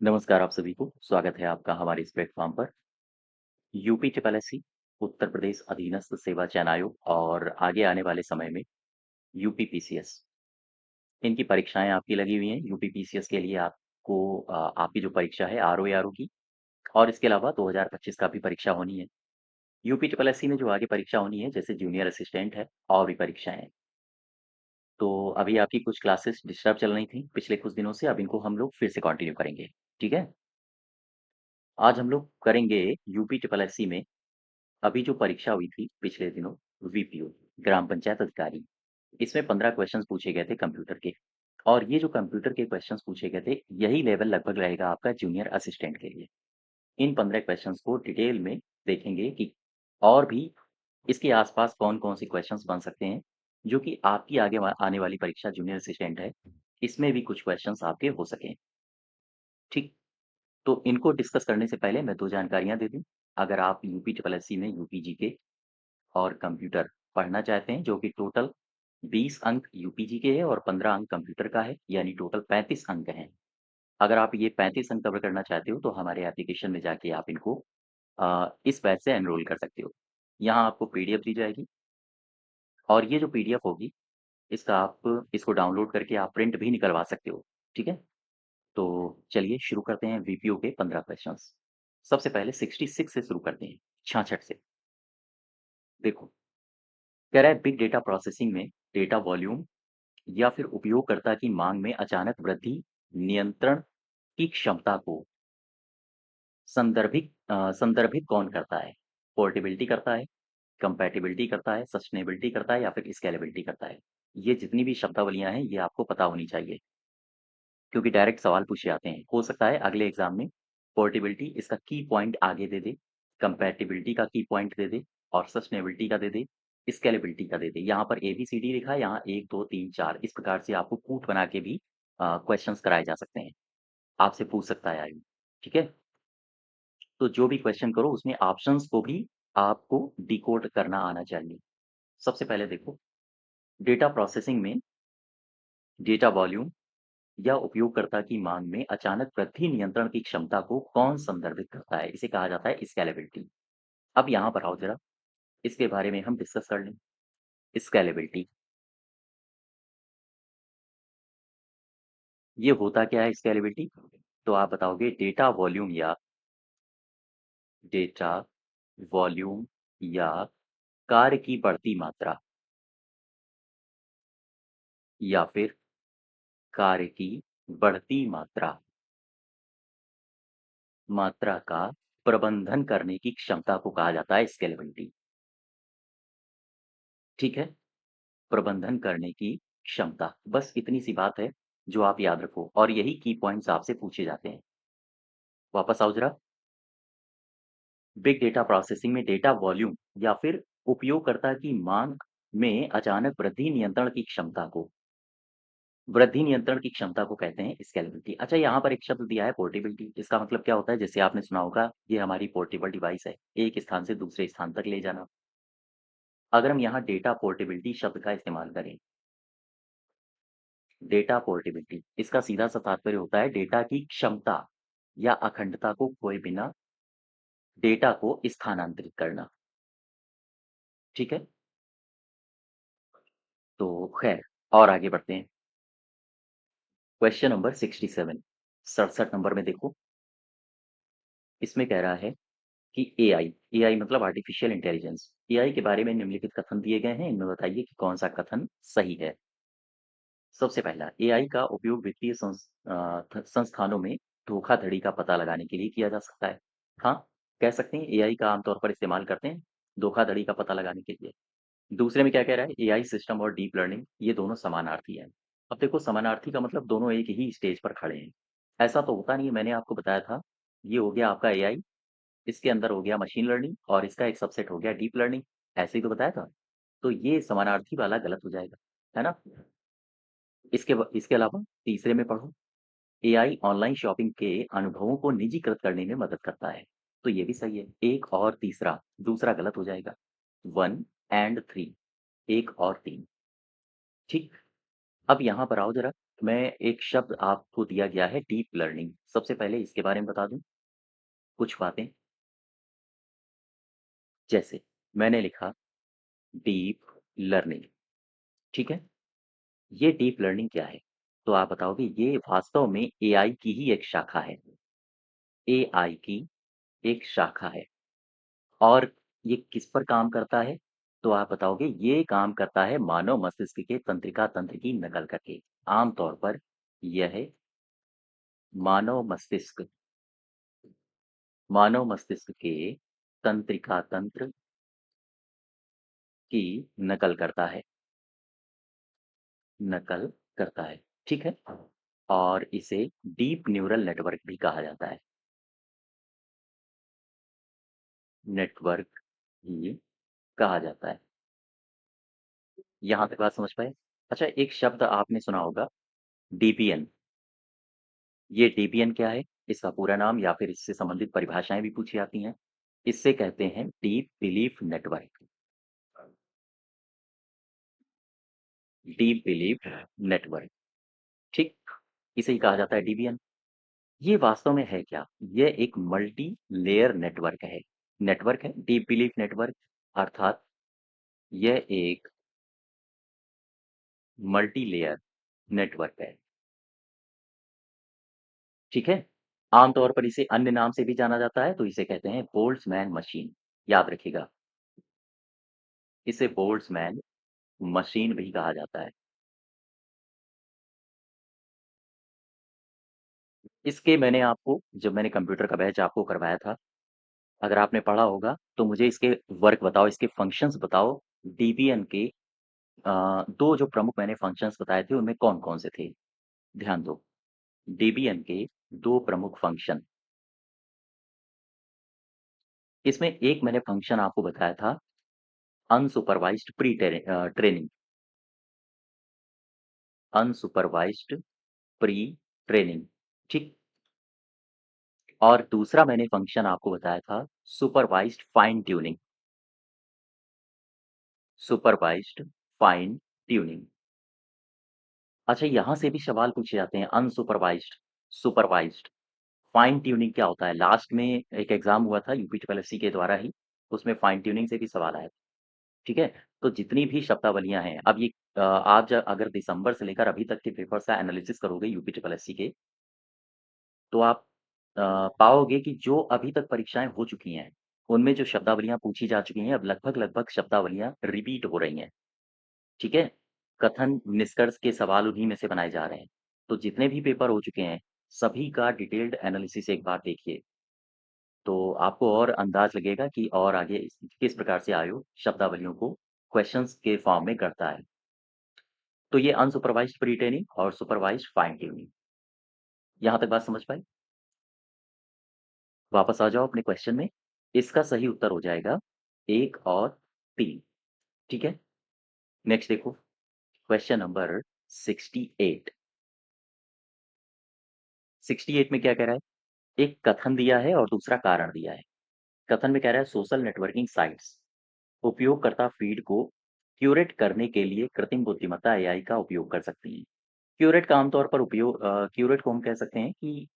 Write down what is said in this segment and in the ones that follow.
नमस्कार आप सभी को, स्वागत है आपका हमारे इस प्लेटफ़ॉर्म पर। UP triple SC, Uttar Pradesh अधीनस्थ सेवा चयन आयोग और आगे आने वाले समय में यूपी पीसीएस, इनकी परीक्षाएँ आपकी लगी हुई हैं। यूपी पीसीएस के लिए आपको आपकी जो परीक्षा है आरओ की और इसके अलावा 2025 का भी परीक्षा होनी है। यूपी ट्रिपल एससी में जो आगे परीक्षा होनी है, जैसे जूनियर असिस्टेंट है और भी परीक्षाएँ हैं। तो अभी आपकी कुछ क्लासेस डिस्टर्ब चल रही थी पिछले कुछ दिनों से, अब इनको हम लोग फिर से कंटिन्यू करेंगे, ठीक है? आज हम लोग करेंगे यूपी ट्रिपल एससी में अभी जो परीक्षा हुई थी पिछले दिनों, वीपीओ ग्राम पंचायत अधिकारी, इसमें 15 क्वेश्चंस पूछे गए थे कंप्यूटर के। और ये जो कंप्यूटर के क्वेश्चंस पूछे गए थे, यही लेवल लगभग रहेगा आपका जूनियर असिस्टेंट के लिए। इन 15 क्वेश्चंस को डिटेल में देखेंगे कि और भी इसके आसपास कौन-कौन से क्वेश्चंस बन सकते हैं, जो कि आपकी आने वाली परीक्षा जूनियर असिस्टेंट है, इसमें भी कुछ क्वेश्चंस आपके हो सकें। ठीक? तो इनको डिस्कस करने से पहले मैं 2 जानकारियाँ दे दूँ। अगर आप यूपी ट्रिपल एससी में यूपी जीके और कंप्यूटर पढ़ना चाहते हैं, जो कि टोटल 20 अंक यूपी जीके है और 15 अंक कंप्यूटर का है, यानी टोटल 35 अंक हैं। अगर आप ये 35 अंक कवर करना चाहते हो, तो हमारे एप्लीकेशन में जाके आप इनको इस बैच से एनरोल कर सकते हो। यहाँ आपको पीडीएफ दी जाएगी और ये जो पीडीएफ होगी, इसका आप इसको डाउनलोड करके आप प्रिंट भी निकलवा सकते हो, ठीक है? तो चलिए शुरू करते हैं वीपीओ के 15 क्वेश्चंस। सबसे पहले 66 से शुरू करते हैं, 66 से। देखो, कह रहा है बिग डेटा प्रोसेसिंग में डेटा वॉल्यूम या फिर उपयोगकर्ता की मांग में अचानक वृद्धि नियंत्रण की क्षमता को संदर्भित कौन करता है? पोर्टेबिलिटी करता है, कंपैटिबिलिटी करता है, सस्टेनेबिलिटी करता है या फिर स्केलेबिलिटी करता है? ये जितनी भी शब्दावलियाँ हैं, ये आपको पता होनी चाहिए, क्योंकि डायरेक्ट सवाल पूछे जाते हैं। हो सकता है अगले एग्ज़ाम में पोर्टेबिलिटी इसका की पॉइंट आगे दे दे, कंपैटिबिलिटी का की पॉइंट दे दे और सस्टेनेबिलिटी का दे दे, स्केलेबिलिटी का दे दे। यहाँ पर एबीसीडी लिखा है, यहाँ 1, 2, 3, 4 इस प्रकार से आपको कूट बना के भी क्वेश्चन्स कराए जा सकते हैं। आपसे पूछ सकता है आयु, ठीक है? तो जो भी क्वेश्चन करो उसमें ऑप्शंस को भी आपको डिकोड करना आना चाहिए। सबसे पहले देखो, डेटा प्रोसेसिंग में डेटा वॉल्यूम या उपयोगकर्ता की मांग में अचानक वृद्धि नियंत्रण की क्षमता को कौन संदर्भित करता है? इसे कहा जाता है स्केलेबिलिटी। अब यहाँ पर आओ ज़रा, इसके बारे में हम डिस्कस कर लें। स्केलेबिलिटी, ये होता क्या है स्केलेबिलिटी? तो आप बताओगे डेटा वॉल्यूम या कार्य की बढ़ती मात्रा या फिर कार्य की बढ़ती मात्रा का प्रबंधन करने की क्षमता को कहा जाता है स्केलेबिलिटी। ठीक है? प्रबंधन करने की क्षमता, बस इतनी सी बात है जो आप याद रखो और यही की पॉइंट्स आपसे पूछे जाते हैं। वापस आओ ज़रा, बिग डेटा प्रोसेसिंग में डेटा वॉल्यूम या फिर उपयोगकर्ता की मांग में अचानक वृद्धि नियंत्रण की क्षमता को कहते हैं स्केलेबिलिटी। अच्छा, यहाँ पर एक शब्द दिया है पोर्टेबिलिटी, इसका मतलब क्या होता है? जैसे आपने सुना होगा, ये हमारी पोर्टेबल डिवाइस है, एक स्थान से दूसरे स्थान तक ले जाना। अगर हम यहाँ डेटा पोर्टेबिलिटी शब्द का इस्तेमाल करें, डेटा पोर्टेबिलिटी, इसका सीधा सा तात्पर्य होता है डेटा की क्षमता या अखंडता को खोए बिना डेटा को स्थानांतरित करना। ठीक है? तो खैर, और आगे बढ़ते हैं। क्वेश्चन नंबर 67, 67 नंबर में देखो, इसमें कह रहा है कि एआई मतलब आर्टिफिशियल इंटेलिजेंस, एआई के बारे में निम्नलिखित कथन दिए गए हैं, इनमें बताइए कि कौन-सा कथन सही है। सबसे पहला, एआई का उपयोग वित्तीय संस्थानों में धोखाधड़ी का पता लगाने के लिए किया जा सकता है। हाँ, कह सकते हैं एआई का आमतौर पर इस्तेमाल करते हैं, धोखाधड़ी का पता लगाने के लिए। दूसरे में क्या कह रहा है? एआई सिस्टम और डीप लर्निंग ये दोनों समानार्थी हैं। अब देखो, समानार्थी का मतलब दोनों एक ही स्टेज पर खड़े हैं। ऐसा तो होता नहीं है, मैंने आपको बताया था, ये हो गया आपका एआई, इसके अंदर हो गया मशीन लर्निंग और इसका एक सबसेट हो गया डीप लर्निंग, ऐसे ही तो बताया था। तो ये समानार्थी वाला गलत हो जाएगा, है ना? इसके अलावा तीसरे में पढ़ो, एआई ऑनलाइन शॉपिंग के अनुभवों को निजीकृत करने में मदद करता है। तो ये भी सही है। एक और तीसरा, दूसरा गलत हो जाएगा। 1 एंड 3, 1 और 3, ठीक? अब यहाँ पर आओ ज़रा, मैं एक शब्द आपको दिया गया है डीप लर्निंग। सबसे पहले इसके बारे में बता दूँ कुछ बातें। जैसे मैंने लिखा डीप लर्निंग, ठीक है? ये डीप लर्निंग क्या है? तो आप बताओगे ये वास्तव में एआई की ही एक शाखा है। एआई की एक शाखा है और ये किस पर काम करता है? तो आप बताओगे ये काम करता है मानव मस्तिष्क के तंत्रिका तंत्र की नकल करके। आम तौर पर यह मानव मस्तिष्क मानव मस्तिष्क के तंत्रिका तंत्र की नकल करता है नकल करता है, ठीक है? और इसे डीप न्यूरल नेटवर्क भी कहा जाता है। नेटवर्क भी कहा जाता है। यहाँ तक बात समझ पाए? अच्छा, एक शब्द आपने सुना होगा डीबीएन। ये डीबीएन क्या है? इसका पूरा नाम या फिर इससे संबंधित परिभाषाएँ भी पूछी जाती हैं। इससे कहते हैं deep belief network. Deep belief network, ठीक? इसे ही कहा जाता है डीबीएन। ये वास्तव में है क्या? ये एक मल्टी लेयर नेटवर्क है। नेटवर्क है डीप बिलीफ नेटवर्क, अर्थात यह एक मल्टी लेयर नेटवर्क है, ठीक है? आमतौर पर इसे अन्य नाम से भी जाना जाता है, तो इसे कहते हैं बोल्ट्ज़मैन मशीन। याद रखिएगा, इसे बोल्ट्ज़मैन मशीन भी कहा जाता है। इसके मैंने आपको जब मैंने कंप्यूटर का बैच आपको करवाया था, अगर आपने पढ़ा होगा, तो मुझे इसके वर्क बताओ, इसके फंक्शंस बताओ। डीबीएन के 2 जो प्रमुख मैंने फंक्शंस बताए थे, उनमें कौन-कौन से थे? ध्यान दो। डीबीएन के 2 प्रमुख फंक्शन, इसमें एक मैंने फंक्शन आपको बताया था unsupervised training. Unsupervised pre training, ठीक? और दूसरा मैंने फंक्शन आपको बताया था supervised fine tuning. Supervised fine tuning. अच्छा, यहाँ से भी सवाल पूछे जाते हैं अनसुपरवाइज़्ड, सुपरवाइज़्ड, फाइन ट्यूनिंग क्या होता है? लास्ट में एक एग्ज़ाम हुआ था यूपी ट्रिपल एससी के द्वारा ही, उसमें फाइन ट्यूनिंग से भी सवाल आया था, ठीक है? तो जितनी भी शब्दावलियाँ हैं, अब ये आप ज अगर दिसंबर से लेकर अभी तक के पेपर्स का एनालिसिस करोगे यूपी ट्रिपल एससी के, तो आप अ, पाओगे कि जो अभी तक परीक्षाएँ हो चुकी हैं, उनमें जो शब्दावलियाँ पूछी जा चुकी हैं, अब लगभग-लगभग शब्दावलियाँ रिपीट हो रही हैं, ठीक है? कथन, निष्कर्ष के सवाल उन्हीं में से बनाए जा रहे हैं। तो जितने भी पेपर हो चुके हैं, सभी का डिटेल्ड एनालिसिस एक बार देखिए, तो आपको और अंदाज़ लगेगा कि और आगे किस प्रकार से आयोग शब्दावलियों को क्वेश्चंस के फॉर्म में करता है। तो ये अनसुपरवाइज़्ड प्री ट्रेनिंग और सुपरवाइज़्ड फाइन ट्यूनिंग। यहाँ तक बात समझ पाए? वापस आ जाओ अपने क्वेश्चन में। इसका सही उत्तर हो जाएगा 1 और 3, ठीक है? नेक्स्ट देखो, क्वेश्चन नंबर 68। 68 में क्या कह रहा है? एक कथन दिया है और दूसरा कारण दिया है। कथन में कह रहा है सोशल नेटवर्किंग साइट्स उपयोगकर्ता फीड को क्यूरेट करने के लिए कृत्रिम बुद्धिमत्ता एआई का उपयोग कर सकती हैं। क्यूरेट का आमतौर पर क्यूरेट को हम कह सकते हैं कि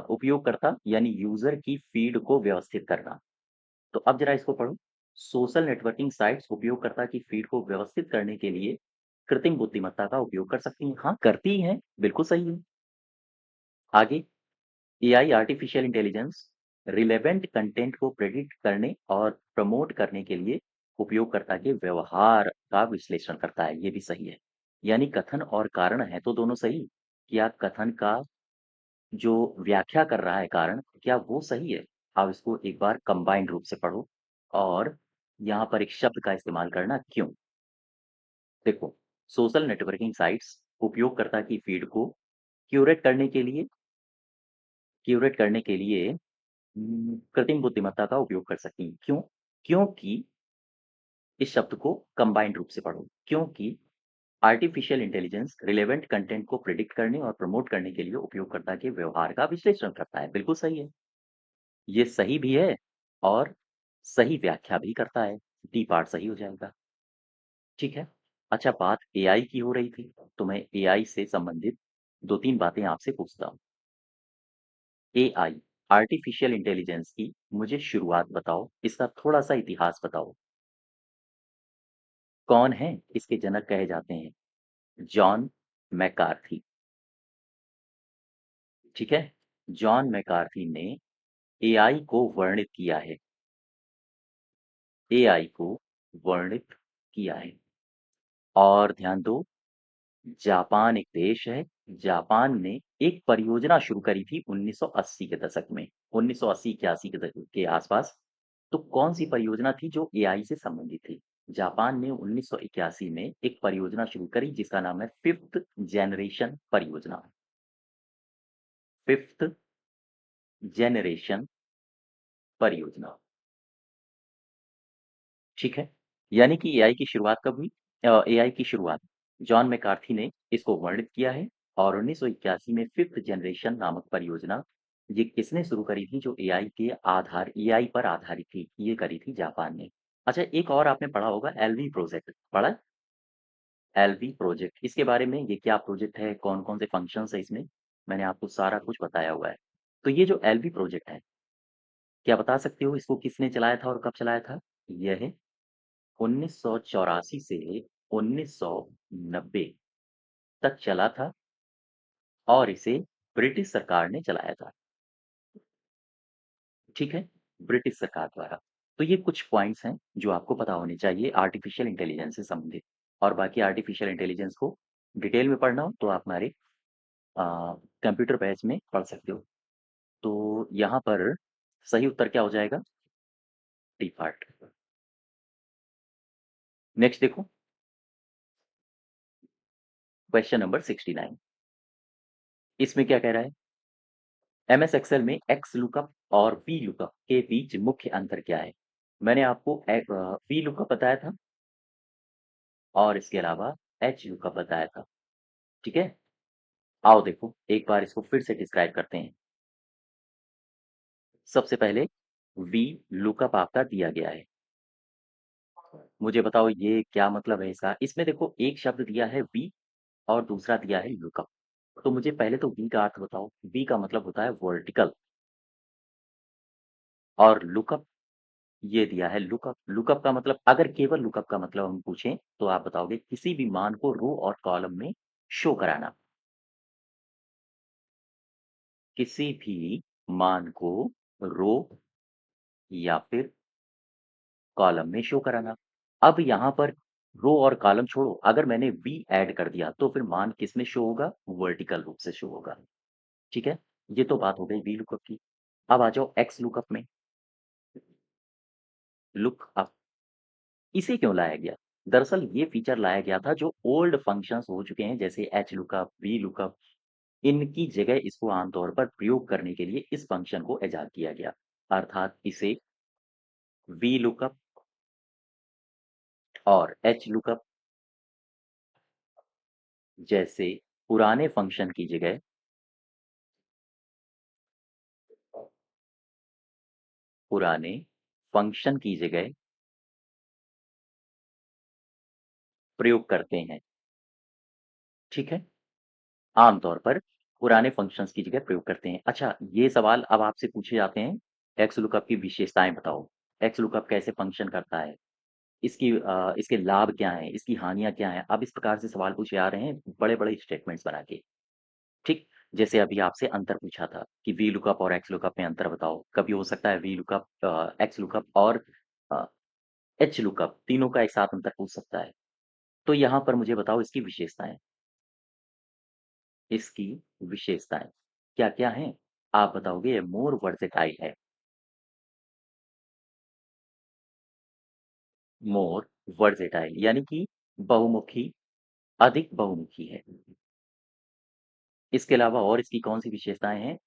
उपयोगकर्ता यानी यूजर की फीड को व्यवस्थित करना। तो अब जरा इसको पढ़ो। सोशल नेटवर्किंग साइट्स उपयोगकर्ता की फीड को व्यवस्थित करने के लिए कृत्रिम बुद्धिमत्ता का उपयोग कर सकती हैं। हाँ, करती हैं, बिल्कुल सही है। आगे, AI artificial intelligence relevant content को प्रेडिक्ट करने और प्रमोट करने के लिए उपयोगकर्ता के व्यवहार का विश्लेषण करता है, ये भी सही है। यानी कथन और कारण है तो दोनों सही। क्या कथन का जो व्याख्या कर रहा है कारण, क्या वो सही है? आप इसको एक बार कंबाइंड रूप से पढ़ो और यहाँ पर एक शब्द का इस्तेमाल करना क्यों? देखो, सोशल नेटवर्किंग साइट्स उपयोगकर्ता की फीड को क्यूरेट करने के लिए कृत्रिम बुद्धिमत्ता का उपयोग कर सकती हैं। क्यों? क्योंकि इस शब्द को कंबाइंड रूप से पढ़ो। क्योंकि आर्टिफिशियल इंटेलिजेंस रिलेवेंट कंटेंट को प्रेडिक्ट करने और प्रमोट करने के लिए उपयोगकर्ता के व्यवहार का विश्लेषण करता है। बिल्कुल सही है। ये सही भी है और सही व्याख्या भी करता है। डी पार्ट सही हो जाएगा। ठीक है। अच्छा, बात एआई की हो रही थी, तो मैं एआई से संबंधित 2-3 बातें आपसे पूछता हूँ। एआई, आर्टिफिशियल इंटेलिजेंस की मुझे शुरुआत बताओ, इसका थोड़ा-सा इतिहास बताओ। कौन हैं इसके जनक कहे जाते हैं? जॉन मैकार्थी, ठीक है? जॉन मैकार्थी ने एआई को वर्णित किया है। एआई को वर्णित किया है। और ध्यान दो, जापान एक देश है। जापान ने एक परियोजना शुरू करी थी 1980 के दशक में, 1980-81 के आसपास। तो कौन सी परियोजना थी जो एआई से संबंधित थी? जापान ने 1981 में एक परियोजना शुरू करी जिसका नाम है फिफ्थ जेनरेशन परियोजना। फिफ्थ जेनरेशन परियोजना, ठीक है? यानी कि एआई की शुरुआत कब हुई? एआई की शुरुआत जॉन मैकार्थी ने इसको वर्णित किया है। और 1981 में फिफ्थ जनरेशन नामक परियोजना ये किसने शुरू करी थी? जो एआई पर आधारित थी, ये करी थी जापान ने। अच्छा, एक और आपने पढ़ा होगा, एलवी प्रोजेक्ट, पढ़ा है? एलवी प्रोजेक्ट, इसके बारे में, ये क्या प्रोजेक्ट है, कौन-कौन से फंक्शंस है इसमें? मैंने आपको सारा कुछ बताया हुआ है। तो ये जो एलवी प्रोजेक्ट है, क्या बता सकते हो इसको किसने चलाया था और कब चलाया था? यह 1984 से 1990 तक चला था और इसे ब्रिटिश सरकार ने चलाया था, ठीक है? ब्रिटिश सरकार द्वारा। तो ये कुछ पॉइंट्स हैं जो आपको पता होने चाहिए आर्टिफिशियल इंटेलिजेंस से संबंधित। और बाकी आर्टिफिशियल इंटेलिजेंस को डिटेल में पढ़ना हो तो आप हमारे अ, कंप्यूटर बैच में पढ़ सकते हो। तो यहाँ पर सही उत्तर क्या हो जाएगा? D part. नेक्स्ट देखो, क्वेश्चन नंबर 69। इसमें क्या कह रहा है? एमएस एक्सेल में एक्स लुकअप और वी लुकअप के बीच मुख्य अंतर क्या है? मैंने आपको वी लुकअप बताया था और इसके अलावा एच लुकअप बताया था, ठीक है? आओ देखो, एक बार इसको फिर से डिस्क्राइब करते हैं। सबसे पहले वी लुकअप आपका दिया गया है। मुझे बताओ ये क्या मतलब है इसका? इसमें देखो, एक शब्द दिया है वी और दूसरा दिया है लुकअप। तो मुझे पहले तो वी का अर्थ बताओ। वी का मतलब होता है वर्टिकल, और लुकअप ये दिया है लुकअप। लुकअप का मतलब, अगर केवल लुकअप का मतलब हम पूछें तो आप बताओगे किसी भी मान को रो और कॉलम में शो कराना। किसी भी मान को रो या फिर कॉलम में शो कराना। अब यहाँ पर रो और कॉलम छोड़ो, अगर मैंने वी ऐड कर दिया तो फिर मान किस में शो होगा? वर्टिकल रूप से शो होगा, ठीक है? ये तो बात हो गई वी लुकअप की। अब आ जाओ एक्स लुकअप में। लुक अप, इसे क्यों लाया गया? दरअसल ये फीचर लाया गया था जो ओल्ड फंक्शंस हो चुके हैं जैसे एच लुकअप, वी लुकअप, इनकी जगह इसको आमतौर पर प्रयोग करने के लिए इस फंक्शन को इजाद किया गया। अर्थात इसे वी लुकअप और एच लुकअप जैसे पुराने फंक्शन की जगह पुराने फंक्शन की जगह प्रयोग करते हैं, ठीक है? आमतौर पर पुराने फंक्शंस की जगह प्रयोग करते हैं। अच्छा, ये सवाल अब आपसे पूछे जाते हैं, एक्स लुकअप की विशेषताएँ बताओ। एक्स लुकअप कैसे फंक्शन करता है? इसके लाभ क्या हैं? इसकी हानियाँ क्या हैं? अब इस प्रकार से सवाल पूछे जा रहे हैं बड़े-बड़े स्टेटमेंट्स बना के, ठीक? जैसे अभी आपसे अंतर पूछा था कि वी लुकअप और एक्स लुकअप में अंतर बताओ। कभी हो सकता है वी लुकअप एक्स लुकअप और अ, एच लुकअप तीनों का एक साथ अंतर पूछ सकता है। तो यहाँ पर मुझे बताओ इसकी विशेषताएँ। इसकी विशेषताएँ क्या-क्या हैं? आप बताओगे मोर वर्सेटाइल है। मोर वर्सेटाइल यानी कि बहुमुखी, अधिक बहुमुखी है। इसके अलावा और इसकी कौन-सी विशेषताएँ हैं?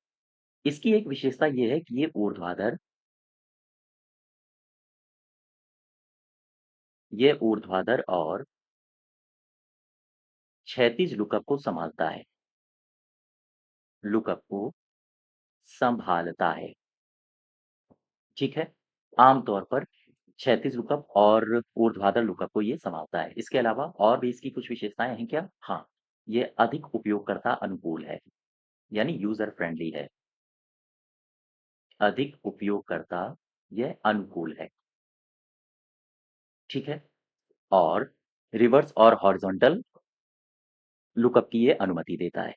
इसकी एक विशेषता ये है कि ये ऊर्ध्वाधर और क्षैतिज लुकअप को सँभालता है। लुकअप को सँभालता है, ठीक है? आम तौर पर क्षैतिज लुकअप और ऊर्ध्वाधर लुकअप को ये संभालता है। इसके अलावा और भी इसकी कुछ विशेषताएँ हैं क्या? हाँ, ये अधिक उपयोगकर्ता अनुकूल है, यानी यूज़र फ्रेंडली है। अधिक उपयोगकर्ता यह अनुकूल है, ठीक है? और रिवर्स और हॉरिज़ॉन्टल लुकअप की ये अनुमति देता है।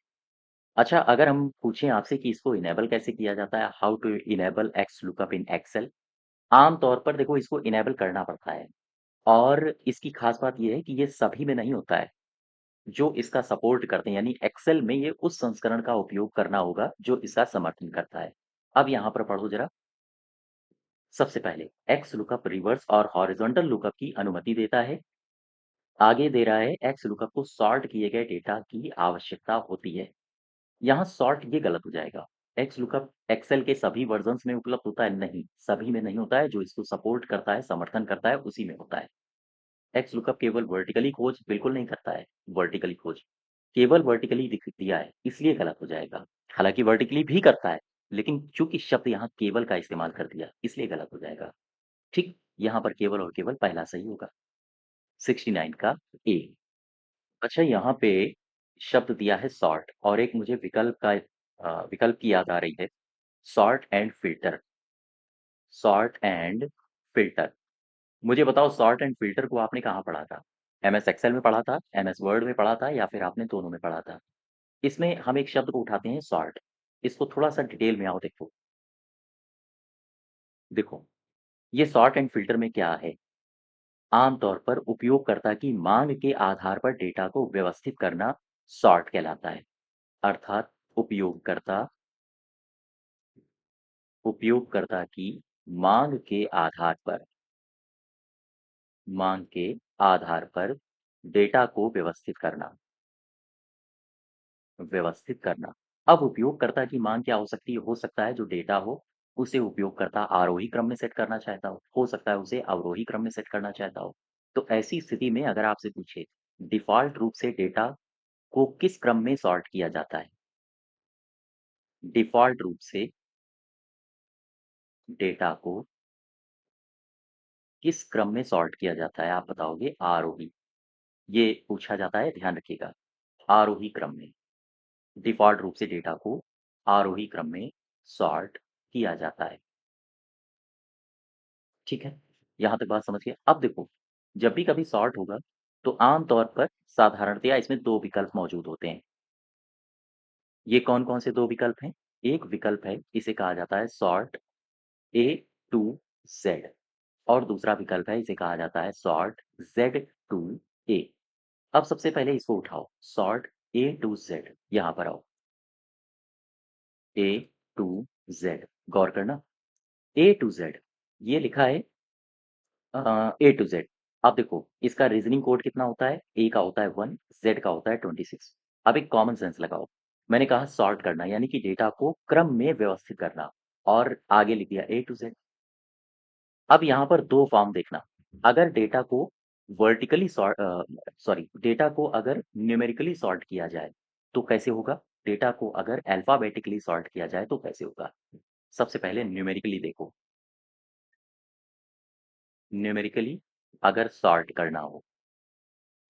अच्छा, अगर हम पूछें आपसे कि इसको इनेबल कैसे किया जाता है, how to enable X lookup in Excel? आम तौर पर देखो इसको इनेबल करना पड़ता है और इसकी खास बात ये है कि ये सभी में नहीं होता है। जो इसका सपोर्ट करते हैं यानी एक्सेल में ये उस संस्करण का उपयोग करना होगा जो इसका समर्थन करता है। अब यहाँ पर पढ़ो जरा। सबसे पहले एक्स लुकअप रिवर्स और हॉरिजॉन्टल लुकअप की अनुमति देता है। आगे दे रहा है एक्स लुकअप को सॉर्ट किए गए डेटा की आवश्यकता होती है। यहाँ सॉर्ट ये गलत हो जाएगा। एक्स लुकअप एक्सेल के सभी वर्जन्स में उपलब्ध होता है? नहीं, सभी में नहीं होता है। जो इसको सपोर्ट करता है, समर्थन करता है, उसी में होता है। एक्स लुकअप केवल वर्टिकली खोज बिल्कुल नहीं करता है। वर्टिकली खोज केवल वर्टिकली दिख दिया है, इसलिए गलत हो जाएगा। हालाँकि वर्टिकली भी करता है, लेकिन चूँकि शब्द यहाँ केवल का इस्तेमाल कर दिया, इसलिए गलत हो जाएगा। ठीक, यहाँ पर केवल और केवल पहला सही होगा। 69 का ए। अच्छा, यहाँ पे शब्द दिया है सॉर्ट और एक मुझे विकल्प की याद आ रही है, sort and filter. Sort and filter. मुझे बताओ सॉर्ट एंड फ़िल्टर को आपने कहाँ पढ़ा था? एमएस एक्सेल में पढ़ा था, एमएस वर्ड में पढ़ा था या फिर आपने दोनों में पढ़ा था? इसमें हम एक शब्द को उठाते हैं सॉर्ट। इसको थोड़ा-सा डिटेल में आओ देखो। देखो, ये सॉर्ट एंड फ़िल्टर में क्या है? आम तौर पर उपयोगकर्ता की माँग के आधार पर डेटा को व्यवस्थित करना सॉर्ट कहलाता है। अर्थात उपयोगकर्ता उपयोगकर्ता की माँग के आधार पर माँग के आधार पर डेटा को व्यवस्थित करना। अब उपयोगकर्ता की माँग क्या हो सकती है? हो सकता है जो डेटा हो, उसे उपयोगकर्ता आरोही क्रम में सेट करना चाहता हो सकता है उसे अवरोही क्रम में सेट करना चाहता हो। तो ऐसी स्थिति में अगर आपसे पूछे, डिफ़ॉल्ट रूप से डेटा को किस क्रम में सॉर्ट किया जाता है? डिफ़ॉल्ट रूप से डेटा को किस क्रम में सॉर्ट किया जाता है? आप बताओगे आरोही। ये पूछा जाता है, ध्यान रखिएगा। आरोही क्रम में। डिफ़ॉल्ट रूप से डेटा को आरोही क्रम में सॉर्ट किया जाता है। ठीक है? यहाँ तक बात समझ गए? अब देखो, जब भी कभी सॉर्ट होगा, तो आम तौर पर साधारणतया इसमें 2 विकल्प मौजूद होते हैं। ये कौन-कौन से 2 विकल्प हैं? एक विकल्प है, इसे कहा जाता है सॉर्ट ए टू ज़ेड और दूसरा विकल्प है, इसे कहा जाता है सॉर्ट ज़ेड टू ए। अब सबसे पहले इसको उठाओ, सॉर्ट ए टू ज़ेड, यहाँ पर आओ, ए टू ज़ेड, गौर करना, ए टू ज़ेड, ये लिखा है ए टू ज़ेड। अब देखो, इसका रीज़निंग कोड कितना होता है? ए का होता है 1, ज़ेड का होता है 26। अब एक कॉमन सेंस लगाओ। मैंने कहा सॉर्ट करना यानी कि डेटा को क्रम में व्यवस्थित करना और आगे लिख दिया ए टू ज़ेड। अब यहाँ पर 2 फॉर्म देखना, अगर डेटा को डेटा को अगर न्यूमेरिकली सॉर्ट किया जाए, तो कैसे होगा? डेटा को अगर अल्फ़ाबेटिकली सॉर्ट किया जाए, तो कैसे होगा? सबसे पहले न्यूमेरिकली देखो, न्यूमेरिकली अगर सॉर्ट करना हो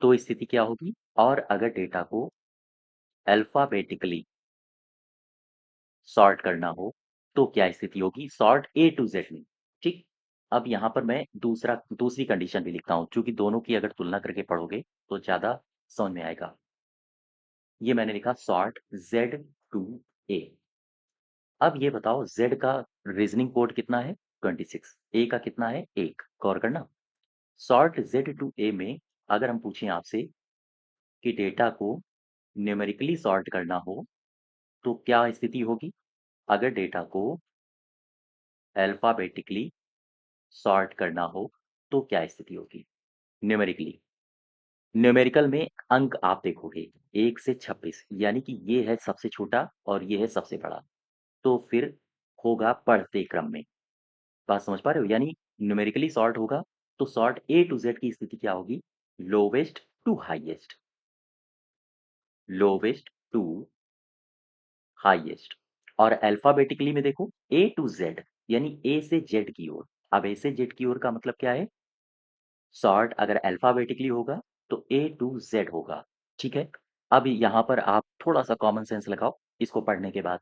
तो स्थिति क्या होगी? और अगर डेटा को अल्फ़ाबेटिकली सॉर्ट करना हो, तो क्या स्थिति होगी? सॉर्ट ए टू ज़ेड में, ठीक? अब यहाँ पर मैं दूसरी कंडीशन भी लिखता हूँ, चूँकि दोनों की अगर तुलना करके पढ़ोगे, तो ज़्यादा समझ में आएगा। ये मैंने लिखा सॉर्ट ज़ेड टू ए। अब ये बताओ ज़ेड का रीज़निंग कोड कितना है? 26, ए का कितना है? 1, गौर करना। सॉर्ट ज़ेड टू ए में अगर हम पूछें आपसे कि डेटा को न्यूमेरिकली सॉर्ट करना हो, तो क्या स्थिति होगी? अगर डेटा को अल्फ़ाबेटिकली सॉर्ट करना हो, तो क्या स्थिति होगी? न्यूमेरिकली। न्यूमेरिकल में अंक आप देखोगे 1 से 26 यानी कि ये है सबसे छोटा और ये है सबसे बड़ा। तो फिर होगा बढ़ते क्रम में। बात समझ पा रहे हो? यानी न्यूमेरिकली सॉर्ट होगा, तो सॉर्ट ए टू ज़ेड की स्थिति क्या होगी? Lowest to highest. Lowest to highest और अल्फ़ाबेटिकली में देखो ए टू ज़ेड यानी ए से ज़ेड की ओर। अब ए से जेड की ओर का मतलब क्या है? सॉर्ट अगर अल्फ़ाबेटिकली होगा तो ए टू ज़ेड होगा, ठीक है? अब यहाँ पर आप थोड़ा-सा कॉमन सेंस लगाओ इसको पढ़ने के बाद।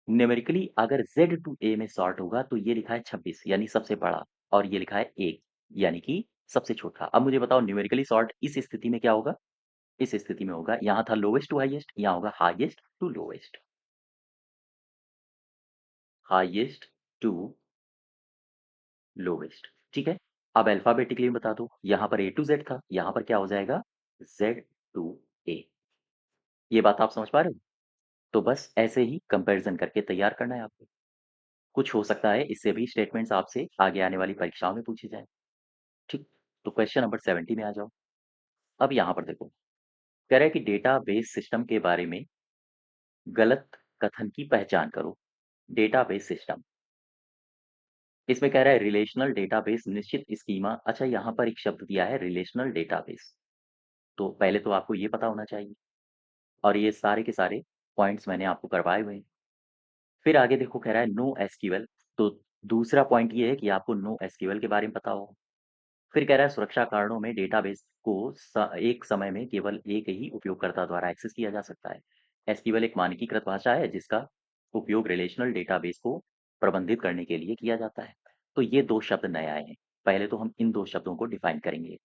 न्यूमेरिकली अगर ज़ेड टू ए में सॉर्ट होगा तो ये लिखा है 26 यानी सबसे बड़ा और ये लिखा है 1 यानी कि सबसे छोटा। अब मुझे बताओ न्यूमेरिकली सॉर्ट इस स्थिति में क्या होगा? इस स्थिति में होगा यहाँ था लोवेस्ट टू हाईएस्ट, यहाँ होगा highest to lowest. Highest to lowest, ठीक है? अब अल्फ़ाबेटिकली बता दो, यहाँ पर ए टू ज़ेड था, यहाँ पर क्या हो जाएगा? ज़ेड टू ए। ये बात आप समझ पा रहे हो? तो बस ऐसे ही कंपैरिज़न करके तैयार करना है आपको। कुछ हो सकता है इससे भी स्टेटमेंट्स आपसे आगे आने वाली परीक्षाओं में पूछे जाएँ, ठीक? तो क्वेश्चन नंबर 70 में आ जाओ। अब यहाँ पर देखो, कह रहा है कि डेटाबेस सिस्टम के बारे में गलत कथन की पहचान करो। डेटाबेस सिस्टम, इसमें कह रहा है रिलेशनल डेटाबेस निश्चित स्कीमा। अच्छा, यहाँ पर एक शब्द दिया है रिलेशनल डेटाबेस, तो पहले तो आपको ये पता होना चाहिए और ये सारे के सारे पॉइंट्स मैंने आपको करवाए हुए हैं। फिर आगे देखो कह रहा है नो एसक्यूएल, तो दूसरा पॉइंट ये है कि आपको नो एसक्यूएल के बारे में पता हो। फिर कह रहा है सुरक्षा कारणों में डेटाबेस को एक समय में केवल एक ही उपयोगकर्ता द्वारा एक्सेस किया जा सकता है। एसक्यूएल एक मानकीकृत भाषा है जिसका उपयोग रिलेशनल डेटाबेस को प्रबंधित करने के लिए किया जाता है। तो ये दो शब्द नए आए हैं। पहले तो हम इन दो शब्दों को डिफाइन करेंगे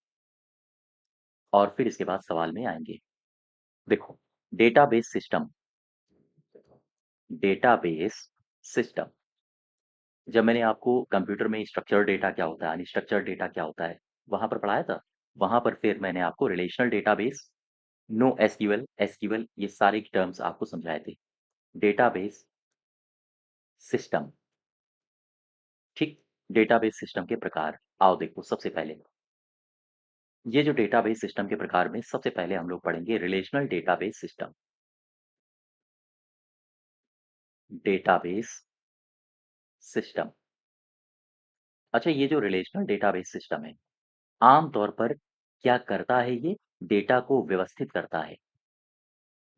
और फिर इसके बाद सवाल में आएंगे। देखो, डेटाबेस सिस्टम, डेटाबेस सिस्टम, जब मैंने आपको कंप्यूटर में स्ट्रक्चर्ड डेटा क्या होता है, अनस्ट्रक्चर्ड डेटा क्या होता है, वहाँ पर पढ़ाया था। वहाँ पर फिर मैंने आपको relational database, no SQL, SQL ये सारे टर्म्स आपको समझाए थे। डेटाबेस सिस्टम, ठीक? डेटाबेस सिस्टम के प्रकार, आओ देखो सबसे पहले, ये जो डेटाबेस सिस्टम के प्रकार में सबसे पहले हम लोग पढ़ेंगे relational database system. Database system, अच्छा ये जो रिलेशनल डेटाबेस सिस्टम है, आम तौर पर क्या करता है ये? डेटा को व्यवस्थित करता है।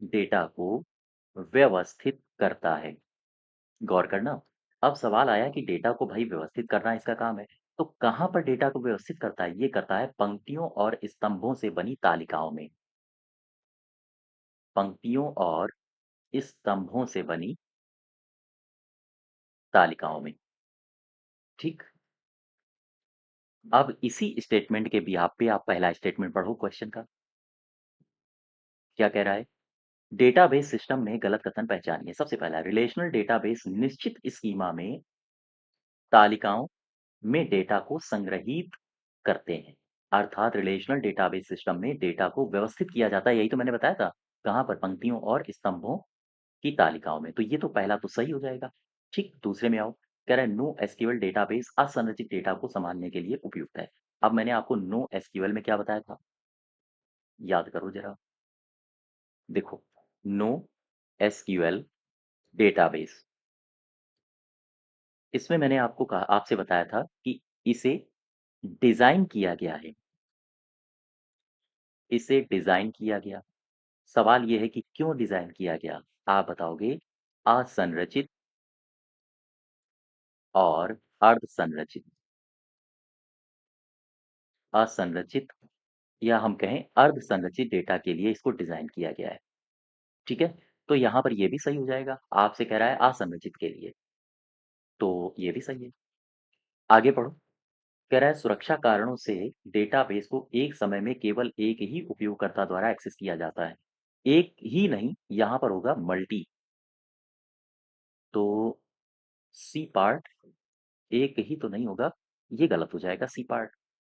डेटा को व्यवस्थित करता है। गौर करना। अब सवाल आया कि डेटा को भाई व्यवस्थित करना इसका काम है। तो कहाँ पर डेटा को व्यवस्थित करता है? ये करता है पंक्तियों और स्तंभों से बनी तालिकाओं में। पंक्तियों और स्तंभों से बनी तालिकाओं में। ठीक? अब इसी स्टेटमेंट के बिहाफ पे आप पहला स्टेटमेंट पढ़ो क्वेश्चन का। क्या कह रहा है? डेटाबेस सिस्टम में गलत कथन पहचानिए। सबसे पहला रिलेशनल डेटाबेस निश्चित स्कीमा में तालिकाओं में डेटा को संग्रहीत करते हैं। अर्थात रिलेशनल डेटाबेस सिस्टम में डेटा को व्यवस्थित किया जाता है, यही तो मैंने बताया था। कहाँ पर? पंक्तियों और स्तंभों की तालिकाओं में। तो ये तो पहला तो सही हो जाएगा। ठीक, दूसरे में आओ। कह रहा है नो एसक्यूएल डेटाबेस असंरचित डेटा को संभालने के लिए उपयुक्त है। अब मैंने आपको नो एसक्यूएल में क्या बताया था? याद करो जरा। देखो, नो एसक्यूएल डेटाबेस, इसमें मैंने आपको कहा, आपसे बताया था कि इसे डिजाइन किया गया है। इसे डिजाइन किया गया। सवाल ये है कि क्यों डिजाइन किया गया? आप बताओगे असंरचित और अर्धसंरचित। असंरचित या हम कहें अर्धसंरचित डेटा के लिए इसको डिजाइन किया गया है। ठीक है? तो यहाँ पर ये भी सही हो जाएगा। आपसे कह रहा है असंरचित के लिए, तो ये भी सही है। आगे पढ़ो। कह रहा है सुरक्षा कारणों से डेटाबेस को एक समय में केवल एक ही उपयोगकर्ता द्वारा एक्सेस किया जाता है। एक ही नहीं, यहाँ पर होगा मल्टी। तो सी पार्ट, एक ही तो नहीं होगा, ये गलत हो जाएगा सी पार्ट।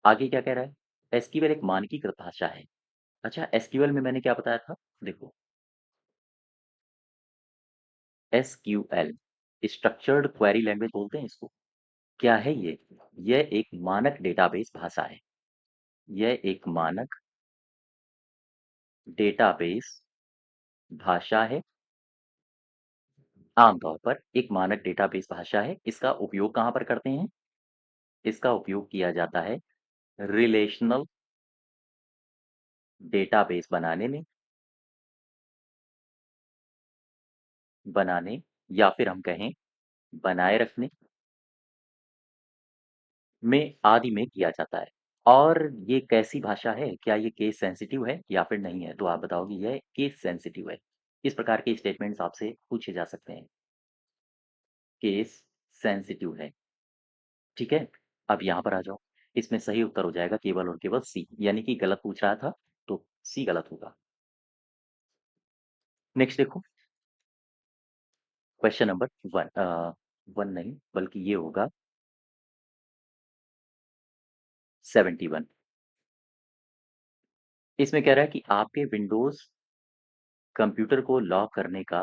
आगे क्या कह रहा है? एसक्यूएल एक मानकीकृत भाषा है। अच्छा, एसक्यूएल में मैंने क्या बताया था? देखो, एसक्यूएल स्ट्रक्चर्ड क्वेरी लैंग्वेज बोलते हैं इसको। क्या है ये? यह एक मानक डेटाबेस भाषा है। यह एक मानक डेटाबेस भाषा है। आमतौर पर एक मानक डेटाबेस भाषा है। इसका उपयोग कहाँ पर करते हैं? इसका उपयोग किया जाता है रिलेशनल डेटाबेस बनाने या फिर हम कहें बनाए रखने में आदि में किया जाता है। और ये कैसी भाषा है? क्या ये केस सेंसिटिव है या फिर नहीं है? तो आप बताओगे यह केस सेंसिटिव है। इस प्रकार के स्टेटमेंट्स आपसे पूछे जा सकते हैं। केस सेंसिटिव है, ठीक है? अब यहाँ पर आ जाओ। इसमें सही उत्तर हो जाएगा केवल और केवल सी, यानी कि गलत पूछ रहा था, तो सी गलत होगा। नेक्स्ट देखो, क्वेश्चन नंबर 1 1 नहीं बल्कि ये होगा 71। इसमें कह रहा है कि आपके विंडोज़ कंप्यूटर को लॉक करने का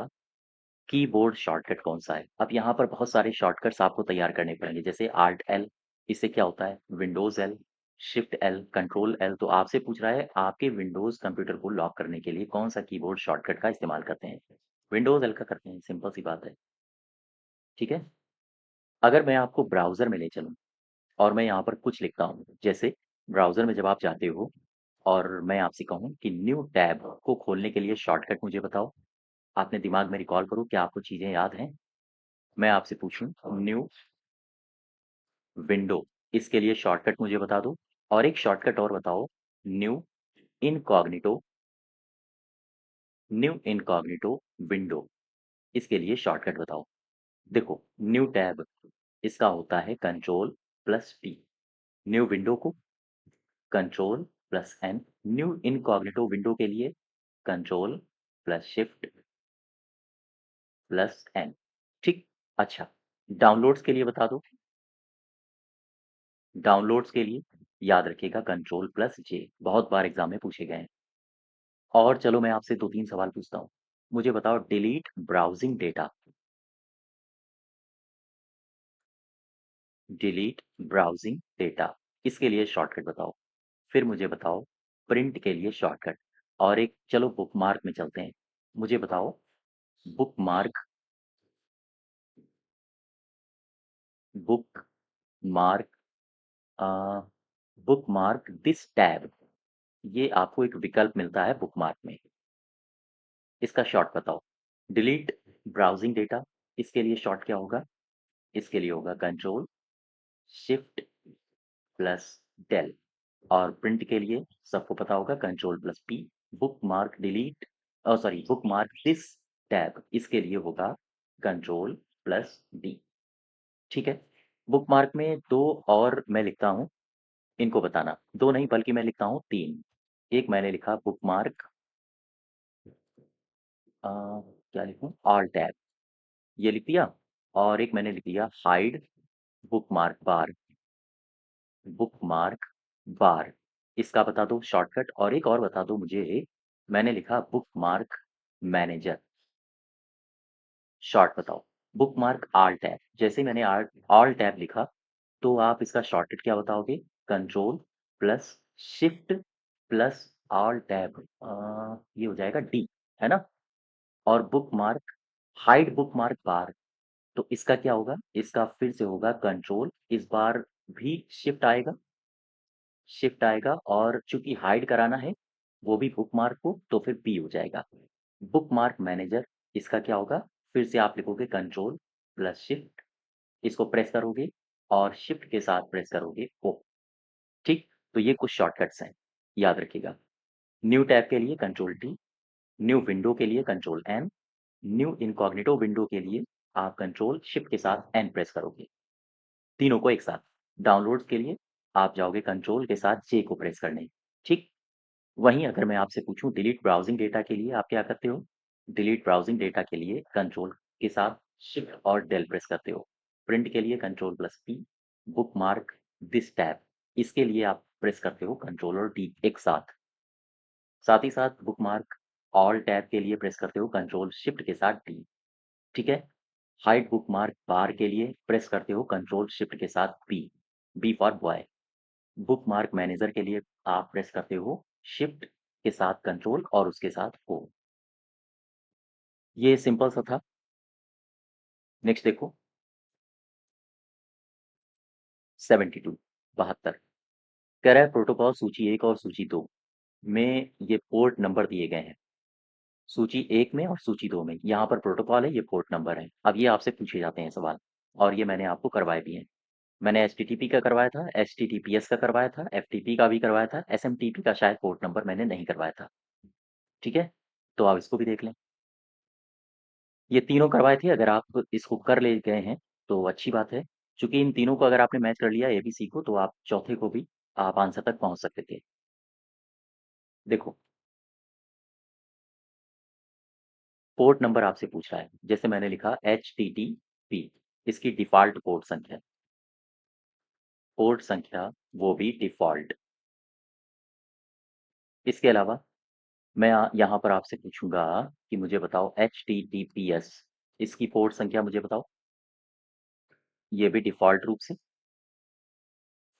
कीबोर्ड शॉर्टकट कौन-सा है? अब यहाँ पर बहुत सारे शॉर्टकट्स आपको तैयार करने पड़ेंगे, जैसे Alt L, इससे क्या होता है? Windows L, shift L, control L। तो आपसे पूछ रहा है आपके विंडोज़ कंप्यूटर को लॉक करने के लिए कौन-सा कीबोर्ड शॉर्टकट का इस्तेमाल करते हैं? विंडोज़ L का करते हैं, सिंपल सी बात है, ठीक है? अगर मैं आपको ब्राउज़र में ले चलूँ और मैं यहाँ पर कुछ लिखता हूँ, जैसे ब्राउज़र में जब आप जाते हो और मैं आपसे कहूँ कि न्यू टैब को खोलने के लिए शॉर्टकट मुझे बताओ। अपने दिमाग में रिकॉल करो, क्या आपको चीज़ें याद हैं? मैं आपसे पूछूँ न्यू विंडो, इसके लिए शॉर्टकट मुझे बता दो। और एक शॉर्टकट और बताओ, new incognito, new incognito window, इसके लिए शॉर्टकट बताओ। देखो, न्यू टैब इसका होता है control plus T, new window को control plus N, new incognito window के लिए control plus shift plus N, ठीक। अच्छा, डाउनलोड्स के लिए बता दो। डाउनलोड्स के लिए याद रखिएगा कंट्रोल प्लस जे, बहुत बार एग्जाम में पूछे गए हैं। और चलो मैं आपसे 2-3 सवाल पूछता हूँ। मुझे बताओ delete browsing data, delete browsing data, इसके लिए शॉर्टकट बताओ। फिर मुझे बताओ प्रिंट के लिए शॉर्टकट। और एक चलो बुकमार्क में चलते हैं। मुझे बताओ bookmark, bookmark a, bookmark this tab, ये आपको एक विकल्प मिलता है बुकमार्क में। इसका शॉर्ट बताओ। डिलीट ब्राउज़िंग डेटा, इसके लिए शॉर्ट क्या होगा? इसके लिए होगा कंट्रोल शिफ्ट प्लस डेल। और प्रिंट के लिए सबको पता होगा control plus P. Bookmark delete sorry bookmark this tab, इसके लिए होगा कंट्रोल प्लस डी, ठीक है। बुकमार्क में दो और मैं लिखता हूँ, इनको बताना। दो नहीं बल्कि मैं लिखता हूँ तीन। एक मैंने लिखा बुकमार्क, क्या लिखूं, ऑल टैब, ये लिख दिया। और एक मैंने लिख दिया हाइड बुकमार्क बार, बुकमार्क बार, इसका बता दो शॉर्टकट। और एक और बता दो मुझे, मैंने लिखा बुकमार्क मैनेजर, शॉर्ट बताओ। बुकमार्क ऑल टैब, जैसे ही मैंने ऑल टैब लिखा तो आप इसका शॉर्टकट क्या बताओगे? Control plus shift plus all tab, ये हो जाएगा डी, है ना? और बुकमार्क हाइड बुकमार्क बार, तो इसका क्या होगा? इसका फिर से होगा कंट्रोल, इस बार भी शिफ्ट आएगा और चूंकि हाइड कराना है वो भी बुकमार्क को, तो फिर बी हो जाएगा। बुकमार्क मैनेजर, इसका क्या होगा? फिर से आप लिखोगे कंट्रोल प्लस शिफ्ट, इसको प्रेस करोगे और शिफ्ट के साथ प्रेस करोगे ओ, ठीक। तो ये कुछ शॉर्टकट्स हैं, याद रखिएगा। न्यू टैब के लिए कंट्रोल टी, न्यू विंडो के लिए control N, new incognito window के लिए आप कंट्रोल शिफ्ट के साथ एन प्रेस करोगे, तीनों को एक साथ। डाउनलोड्स के लिए आप जाओगे कंट्रोल के साथ जे को प्रेस करने, ठीक। वहीं अगर मैं आपसे पूछूं डिलीट ब्राउजिंग डेटा के लिए आप क्या करते हो? डिलीट ब्राउजिंग डेटा के लिए कंट्रोल के साथ शिफ्ट और डेल प्रेस करते हो। प्रिंट के लिए control plus P. Bookmark this tab, इसके लिए आप प्रेस करते हो कंट्रोल और डी एक साथ। साथ ही साथ बुकमार्क ऑल टैब के लिए प्रेस करते हो कंट्रोल शिफ्ट के साथ डी, ठीक है। हाइड बुकमार्क बार के लिए प्रेस करते हो कंट्रोल शिफ्ट के साथ B, B for boy. Bookmark manager के लिए आप प्रेस करते हो शिफ्ट के साथ कंट्रोल और उसके साथ ओ। ये सिंपल सा था। नेक्स्ट देखो 72, 72, कह रहा है प्रोटोकॉल सूची 1 और सूची 2 में ये पोर्ट नंबर दिए गए हैं। सूची 1 में और सूची 2 में, यहाँ पर प्रोटोकॉल है, ये पोर्ट नंबर है। अब ये आपसे पूछे जाते हैं सवाल और ये मैंने आपको करवाए भी हैं। मैंने एचटीटीपी का करवाया था, एचटीटीपीएस का करवाया था, एफटीपी का भी करवाया था, एसएमटीपी का शायद पोर्ट नंबर मैंने नहीं करवाया था। ठीक है? तो आप इसको भी देख लें। ये तीनों करवाए थे, अगर आप इसको कर ले गए हैं, तो अच्छी बात है। चूँकि इन तीनों को अगर आपने मैच कर लिया एबीसी को, तो आप चौथे को भी आप आंसर तक पहुँच सकते थे। देखो, पोर्ट नंबर आपसे पूछ रहा है, जैसे मैंने लिखा एचटीटीपी, इसकी डिफ़ॉल्ट पोर्ट संख्या वो भी डिफ़ॉल्ट। इसके अलावा मैं यहाँ पर आपसे पूछूँगा कि मुझे बताओ एचटीटीपीएस, इसकी पोर्ट संख्या मुझे बताओ, ये भी डिफ़ॉल्ट रूप से।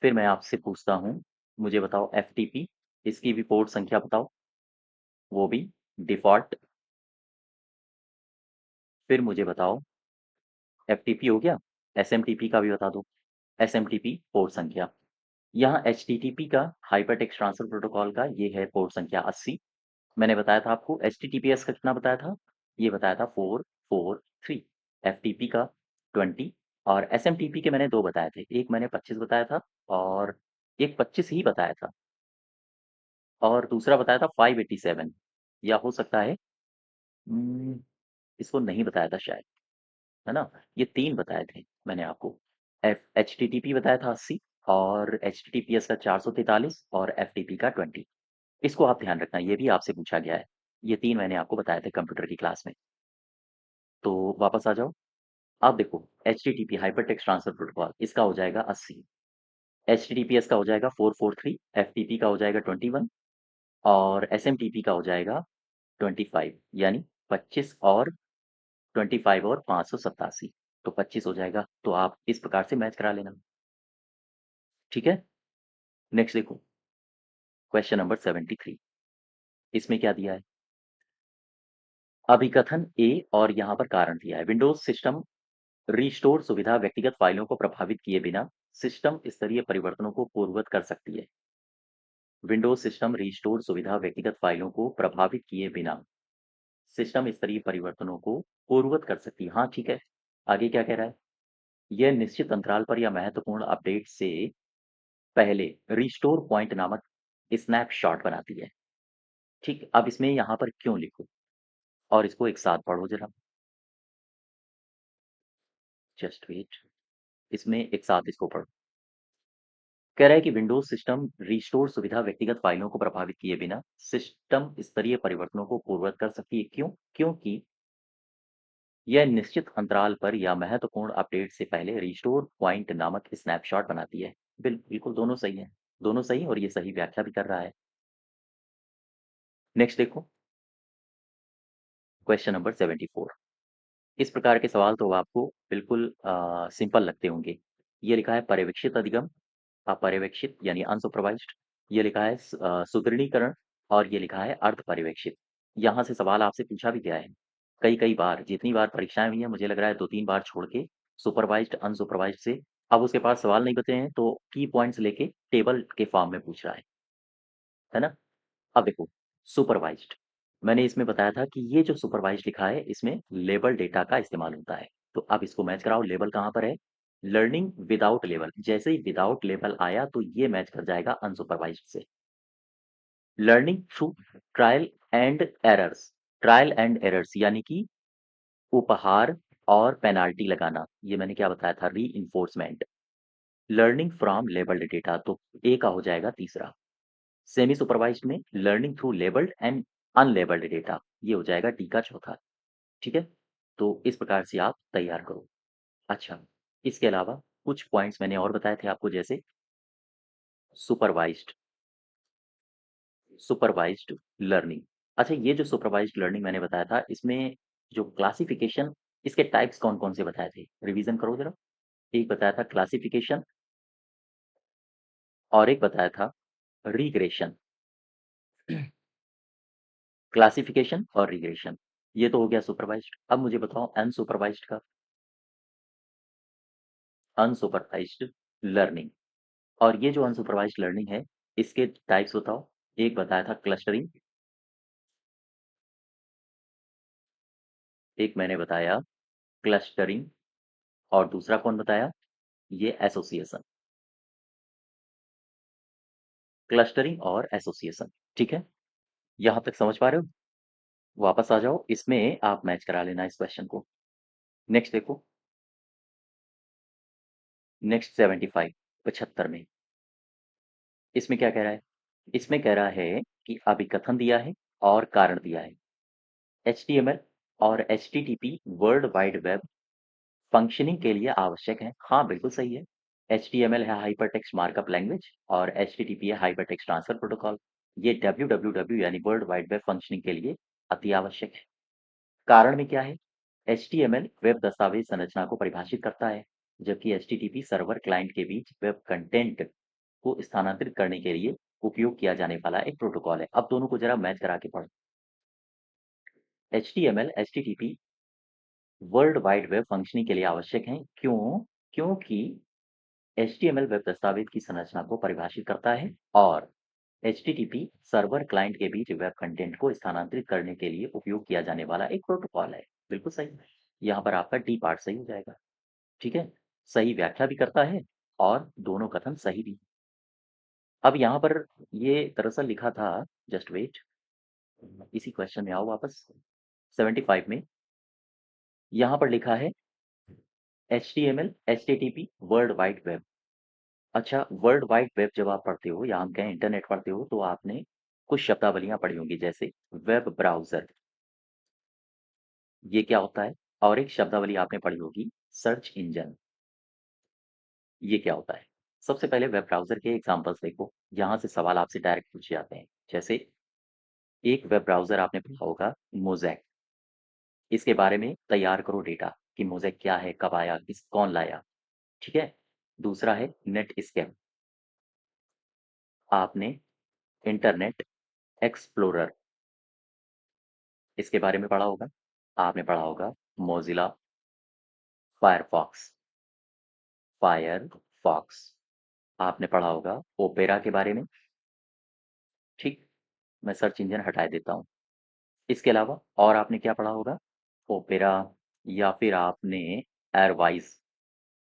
फिर मैं आपसे पूछता हूँ, मुझे बताओ एफटीपी, इसकी भी पोर्ट संख्या बताओ, वो भी डिफ़ॉल्ट। फिर मुझे बताओ एफटीपी हो गया, एसएमटीपी का भी बता दो, एसएमटीपी पोर्ट संख्या। यहाँ एचटीटीपी का हाइपर टेक्स्ट ट्रांसफर प्रोटोकॉल का ये है पोर्ट संख्या 80। मैंने बताया था आपको एचटीटीपीएस का कितना बताया था? ये बताया था 443, एफटीपी का 20 और एसएमटीपी के मैंने 2 बताए थे। एक मैंने 25 बताया था और एक 25 ही बताया था और दूसरा बताया था 587 या हो सकता है उम, इसको नहीं बताया था शायद, है ना? ये 3 बताए थे मैंने आपको। एचटीटीपी बताया था 80 और एचटीटीपीएस का 443 और एफटीपी का 20। इसको आप ध्यान रखना, ये भी आपसे पूछा गया है। ये 3 मैंने आपको बताए थे कंप्यूटर की क्लास में। तो वापस आ जाओ। अब देखो HTTP hyper text transfer protocol इसका हो जाएगा 80, एचटीटीपीएस का हो जाएगा 443, एफटीपी का हो जाएगा 21 और एसएमटीपी का हो जाएगा 25, यानी 25 और 25 और 587, तो 25 हो जाएगा। तो आप इस प्रकार से मैच करा लेना। ठीक है? नेक्स्ट देखो, क्वेश्चन नंबर 73। इसमें क्या दिया है? अभिकथन ए और यहाँ पर कारण दिया है। विंडोज सिस्टम रिस्टोर सुविधा व्यक्तिगत फाइलों को प्रभावित किए बिना सिस्टम स्तरीय परिवर्तनों को पूर्ववत कर सकती है। विंडोज सिस्टम रिस्टोर सुविधा व्यक्तिगत फाइलों को प्रभावित किए बिना सिस्टम स्तरीय परिवर्तनों को पूर्ववत कर सकती है। हाँ, ठीक है। आगे क्या कह रहा है? यह निश्चित अंतराल पर या महत्वपूर्ण अपडेट से पहले रिस्टोर पॉइंट नामक स्नैपशॉट बनाती है। ठीक, अब इसमें यहाँ पर क्यों लिखूं और इसको एक साथ पढ़ो जरा। जस्ट वेट, इसमें एक साथ इसको पढ़ो। कह रहा है कि विंडोज सिस्टम रिस्टोर सुविधा व्यक्तिगत फाइलों को प्रभावित किए बिना सिस्टम स्तरीय परिवर्तनों को पूर्ववत कर सकती है। क्यों? क्योंकि यह निश्चित अंतराल पर या महत्वपूर्ण अपडेट से पहले रिस्टोर पॉइंट नामक स्नैपशॉट बनाती है। बिल्कुल दोनों सही है, दोनों सही और ये सही व्याख्या भी कर रहा है। नेक्स्ट देखो, क्वेश्चन नंबर 74। इस प्रकार के सवाल तो आपको बिल्कुल सिंपल लगते होंगे। ये लिखा है पर्यवेक्षित अधिगम, अपर्यवेक्षित यानी अनसुपरवाइज्ड। ये लिखा है सुदृढ़ीकरण और ये लिखा है अर्ध पर्यवेक्षित। यहाँ से सवाल आपसे पूछा भी गया है। कई-कई बार, जितनी बार परीक्षाएँ हुई हैं मुझे लग रहा है 2-3 बार छोड़ के सुपरवाइज्ड, अनसुपरवाइज्ड से अब उसके पास सवाल नहीं बचे हैं तो की पॉइंट्स लेके टेबल के फॉर्म में पूछ रहा है ना? अब देखो सुपरवाइज्ड, मैंने इसमें बताया था कि ये जो सुपरवाइज्ड लिखा है इसमें लेबल डेटा का इस्तेमाल होता है। तो अब इसको मैच कराओ, लेबल कहाँ पर है? लर्निंग विदाउट लेबल, जैसे ही विदाउट लेबल आया तो ये मैच कर जाएगा अनसुपरवाइज्ड से। Learning through trial and errors, trial and errors यानी कि उपहार और पेनाल्टी लगाना, ये मैंने क्या बताया था? Reinforcement. Learning from labelled data, तो ए का हो जाएगा तीसरा। सेमी सुपरवाइज्ड में learning through labelled and unlabelled data, ये हो जाएगा डी का चौथा। ठीक है? तो इस प्रकार से आप तैयार करो। अच्छा, इसके अलावा कुछ पॉइंट्स मैंने और बताए थे आपको, जैसे सुपरवाइज्ड सुपरवाइज्ड लर्निंग। अच्छा, ये जो सुपरवाइज्ड लर्निंग मैंने बताया था इसमें जो क्लासिफिकेशन, इसके टाइप्स कौन-कौन से बताए थे? रिवीजन करो ज़रा। एक बताया था क्लासिफिकेशन और एक बताया था रिग्रेशन। क्लासिफिकेशन और रिग्रेशन, ये तो हो गया सुपरवाइज्ड। अब मुझे बताओ अनसुपरवाइज्ड का। अनसुपरवाइज्ड लर्निंग, और ये जो अनसुपरवाइज्ड लर्निंग है इसके टाइप्स बताओ। एक बताया था क्लस्टरिंग, एक मैंने बताया क्लस्टरिंग और दूसरा कौन बताया? ये एसोसिएशन, क्लस्टरिंग और एसोसिएशन, ठीक है? यहाँ तक समझ पा रहे हो? वापस आ जाओ, इसमें आप मैच करा लेना इस क्वेश्चन को। नेक्स्ट देखो, नेक्स्ट 75 75 में, इसमें क्या कह रहा है? इसमें कह रहा है कि अभिकथन दिया है और कारण दिया है। एचटीएमएल और HTTP world wide web functioning के लिए आवश्यक है। हाँ, बिल्कुल सही है। एचटीएमएल है हाइपरटेक्स्ट मार्कअप लैंग्वेज और एचटीटीपी है हाइपरटेक्स्ट ट्रांसफर प्रोटोकॉल। ये डब्ल्यूडब्ल्यूडब्ल्यू यानी वर्ल्ड वाइड वेब फंक्शनिंग के लिए अति आवश्यक है। कारण में क्या है? एचटीएमएल वेब दस्तावेज संरचना को परिभाषित करता है, जबकि एचटीटीपी सर्वर क्लाइंट के बीच वेब कंटेंट को स्थानांतरित करने के लिए उपयोग किया जाने वाला एक प्रोटोकॉल है। अब दोनों को जरा मैच करा के पढ़ो। HTML HTTP world wide web functioning के लिए आवश्यक है। क्यों? क्योंकि एचटीएमएल वेब दस्तावेज की संरचना को परिभाषित करता है और एचटीटीपी सर्वर क्लाइंट के बीच वेब कंटेंट को स्थानांतरित करने के लिए उपयोग किया जाने वाला एक प्रोटोकॉल है। बिल्कुल सही। यहाँ पर आपका डी पार्ट सही हो जाएगा। ठीक है? सही व्याख्या भी करता है और दोनों कथन सही भी। अब यहाँ पर ये दरअसल लिखा था, जस्ट वेट, इसी क्वेश्चन में आओ वापस। 75 में यहाँ पर लिखा है HTML HTTP world wide web. अच्छा, वर्ल्ड वाइड वेब जब आप पढ़ते हो या हम कहें इंटरनेट पढ़ते हो तो आपने कुछ शब्दावलियां पढ़ी होंगी, जैसे वेब ब्राउजर, ये क्या होता है? और एक शब्दावली आपने पढ़ी होगी सर्च इंजन, ये क्या होता है? सबसे पहले वेब ब्राउजर के एग्जांपल्स देखो, यहाँ से सवाल आपसे डायरेक्ट पूछे जाते हैं। जैसे एक वेब ब्राउजर आपने पढ़ा होगा मोज़ेक, इसके बारे में तैयार करो डेटा कि मोज़ेक क्या है, कब आया, किस कौन लाया, ठीक है? दूसरा है नेटस्केप, आपने इंटरनेट एक्सप्लोरर, इसके बारे में पढ़ा होगा। आपने पढ़ा होगा मोज़िला फायरफॉक्स, फायरफॉक्स, आपने पढ़ा होगा ओपेरा के बारे में, ठीक? मैं सर्च इंजन हटा देता हूँ। इसके अलावा और आपने क्या पढ़ा होगा? ओपेरा, या फिर आपने एयरवाइज़,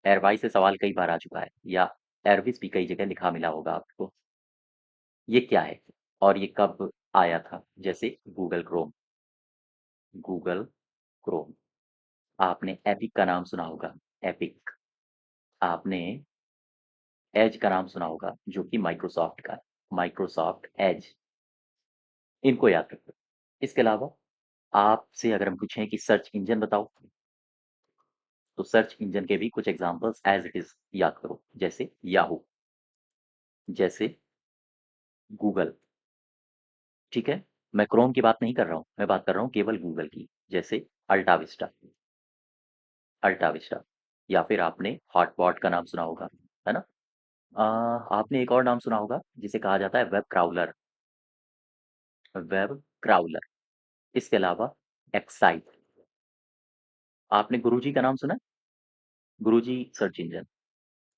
एयरवाइज़ से सवाल कई बार आ चुका है, या एयरविज़ भी कई जगह लिखा मिला होगा आपको। ये क्या है और ये कब आया था? जैसे गूगल क्रोम, गूगल क्रोम। आपने एपिक का नाम सुना होगा, एपिक। आपने एज का नाम सुना होगा, जो कि माइक्रोसॉफ्ट का है, माइक्रोसॉफ्ट एज। इनको याद रखो। इसके अलावा आपसे अगर हम पूछें कि सर्च इंजन बताओ, तो सर्च इंजन के भी कुछ एग्जांपल्स एज़ इट इज़ याद करो, जैसे याहू, जैसे गूगल, ठीक है? मैं क्रोम की बात नहीं कर रहा हूँ, मैं बात कर रहा हूँ केवल गूगल की, जैसे अल्टा विस्टा, अल्टा विस्टा, या फिर आपने हॉटपॉट का नाम सुना होगा, है ना? अ, आपने एक और नाम सुना होगा जिसे कहा जाता है वेब क्राउलर, वेब क्राउलर। इसके अलावा एक्साइट, आपने गुरुजी का नाम सुना है? Guruji search engine,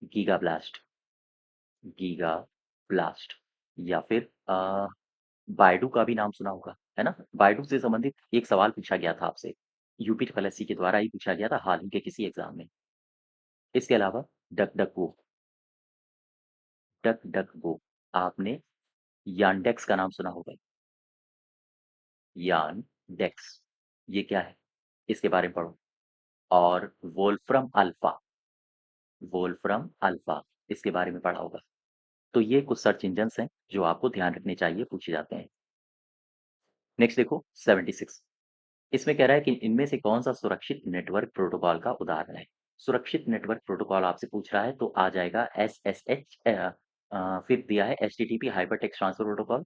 Gigablast, Gigablast, या फिर बायडू का भी नाम सुना होगा, है ना? बायडू से संबंधित एक सवाल पूछा गया था आपसे, यूपी ट्रिपल के द्वारा ही पूछा गया था हाल ही के किसी एग्जाम में। इसके अलावा डक डक गो, डक डक गो, आपने यानडेक्स का नाम सुना होगा, यानडेक्स, ये क्या है? इसके बारे में पढ़ो। और वोल्फ्रम अल्फा, वोल्फ्रम अल्फा, इसके बारे में पढ़ा होगा। तो ये कुछ सर्च इंजन्स हैं जो आपको ध्यान रखने चाहिए, पूछे जाते हैं। नेक्स्ट देखो 76, इसमें कह रहा है कि इनमें से कौन-सा सुरक्षित नेटवर्क प्रोटोकॉल का उदाहरण है? सुरक्षित नेटवर्क प्रोटोकॉल आपसे पूछ रहा है तो आ जाएगा एसएसएच, फिर दिया है HTTP hypertext transfer protocol,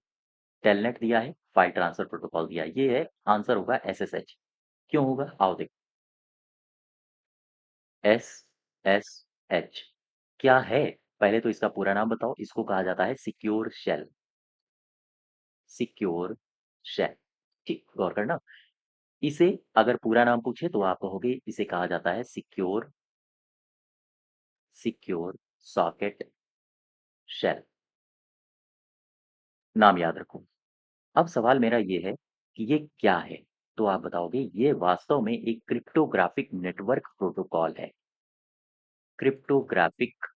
telnet दिया है, फाइल ट्रांसफर प्रोटोकॉल दिया है। ये है, आंसर होगा एसएसएच। क्यों होगा? आओ देखो। एसएसएच क्या है? पहले तो इसका पूरा नाम बताओ। इसको कहा जाता है सिक्योर शेल, सिक्योर शेल, ठीक, गौर करना। इसे अगर पूरा नाम पूछे तो आप कहोगे इसे कहा जाता है सिक्योर, सिक्योर सॉकेट शेल, नाम याद रखो। अब सवाल मेरा ये है कि ये क्या है? तो आप बताओगे ये वास्तव में एक क्रिप्टोग्राफिक नेटवर्क प्रोटोकॉल है। क्रिप्टोग्राफिक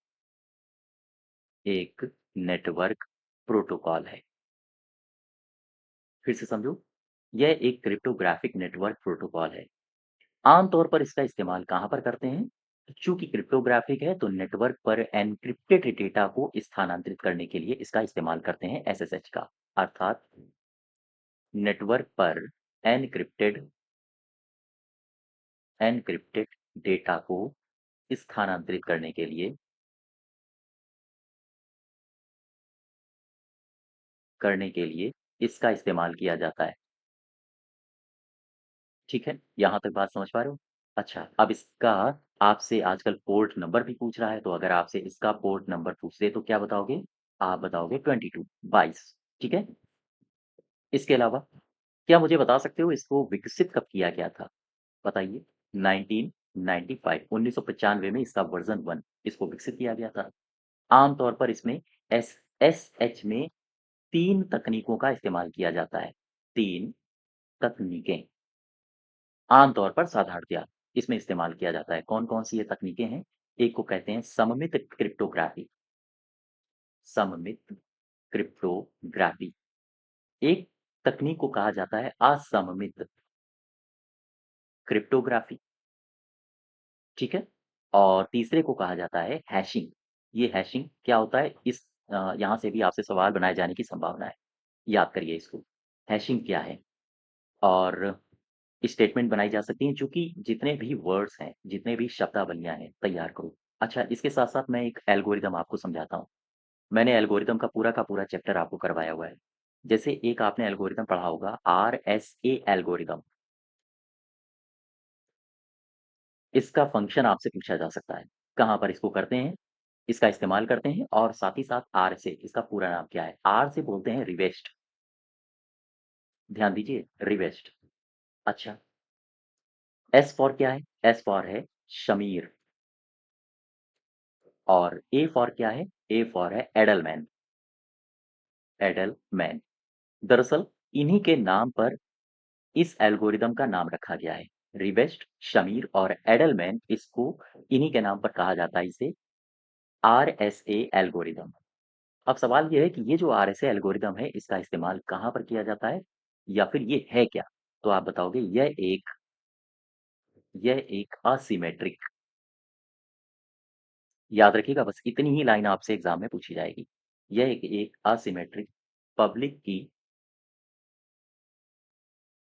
एक नेटवर्क प्रोटोकॉल है। फिर से समझो, यह एक क्रिप्टोग्राफिक नेटवर्क प्रोटोकॉल है। आमतौर पर इसका इस्तेमाल कहाँ पर करते हैं? चूंकि क्रिप्टोग्राफिक है तो नेटवर्क पर एन्क्रिप्टेड डेटा को स्थानांतरित करने के लिए इसका इस्तेमाल करते हैं एसएसएच का। अर्थात नेटवर्क पर एन्क्रिप्टेड एन्क्रिप्टेड डेटा को स्थानांतरित करने के लिए इसका इस्तेमाल किया जाता है। ठीक है, यहाँ तक बात समझ पा रहे हो? अच्छा, अब इसका आपसे आजकल पोर्ट नंबर भी पूछ रहा है, तो अगर आपसे इसका पोर्ट नंबर पूछ दे तो क्या बताओगे? आप बताओगे 22 22, ठीक है? इसके अलावा क्या मुझे बता सकते हो इसको विकसित कब किया गया था? बताइए। 1995 1995 में इसका वर्ज़न 1 इसको विकसित किया गया था। आम तौर पर इसमें एसएसएच में 3 तकनीकों का इस्तेमाल किया जाता है। 3 तकनीकें आम तौर पर साधारणतया इसमें इस्तेमाल किया जाता है। कौन-कौन सी ये तकनीकें हैं? एक को कहते हैं सममित क्रिप्टोग्राफी, सममित क्रिप्टोग्राफी। एक तकनीक को कहा जाता है असममित क्रिप्टोग्राफी, ठीक है? और तीसरे को कहा जाता है हैशिंग। ये हैशिंग क्या होता है? यहाँ से भी आपसे सवाल बनाए जाने की संभावना है। याद करिए इसको। हैशिंग क्या है? और स्टेटमेंट बनाई जा सकती हैं, चूँकि जितने भी वर्ड्स हैं, जितने भी शब्दावलियाँ हैं, तैयार करो। अच्छा, इसके साथ-साथ मैं एक एल्गोरिदम आपको समझाता हूँ। मैंने एल्गोरिदम का पूरा चैप्टर आपको करवाया हुआ है। जैसे एक आपने एल्गोरिदम पढ़ा होगा आरएसए एल्गोरिदम, इसका फ़ंक्शन आपसे पूछा जा सकता है। कहाँ पर इसको करते हैं? इसका इस्तेमाल करते हैं और साथ ही साथ आर से, इसका पूरा नाम क्या है? आर से बोलते हैं रिवेस्ट। ध्यान दीजिए, रिवेस्ट। अच्छा, एस फॉर क्या है? एस फॉर है शमीर और ए फॉर क्या है? ए फॉर है एडलमैन, एडलमैन। दरअसल इन्हीं के नाम पर इस एल्गोरिदम का नाम रखा गया है। रिवेस्ट, शमीर और एडलमैन, इसको इन्हीं के नाम पर कहा जाता है इसे आरएसए एल्गोरिदम। अब सवाल ये है कि ये जो आरएसए एल्गोरिदम है इसका इस्तेमाल कहाँ पर किया जाता है? या फिर ये है क्या? तो आप बताओगे यह एक असिमेट्रिक, याद रखिएगा बस इतनी ही लाइन आपसे एग्ज़ाम में पूछी जाएगी। यह एक असिमेट्रिक पब्लिक की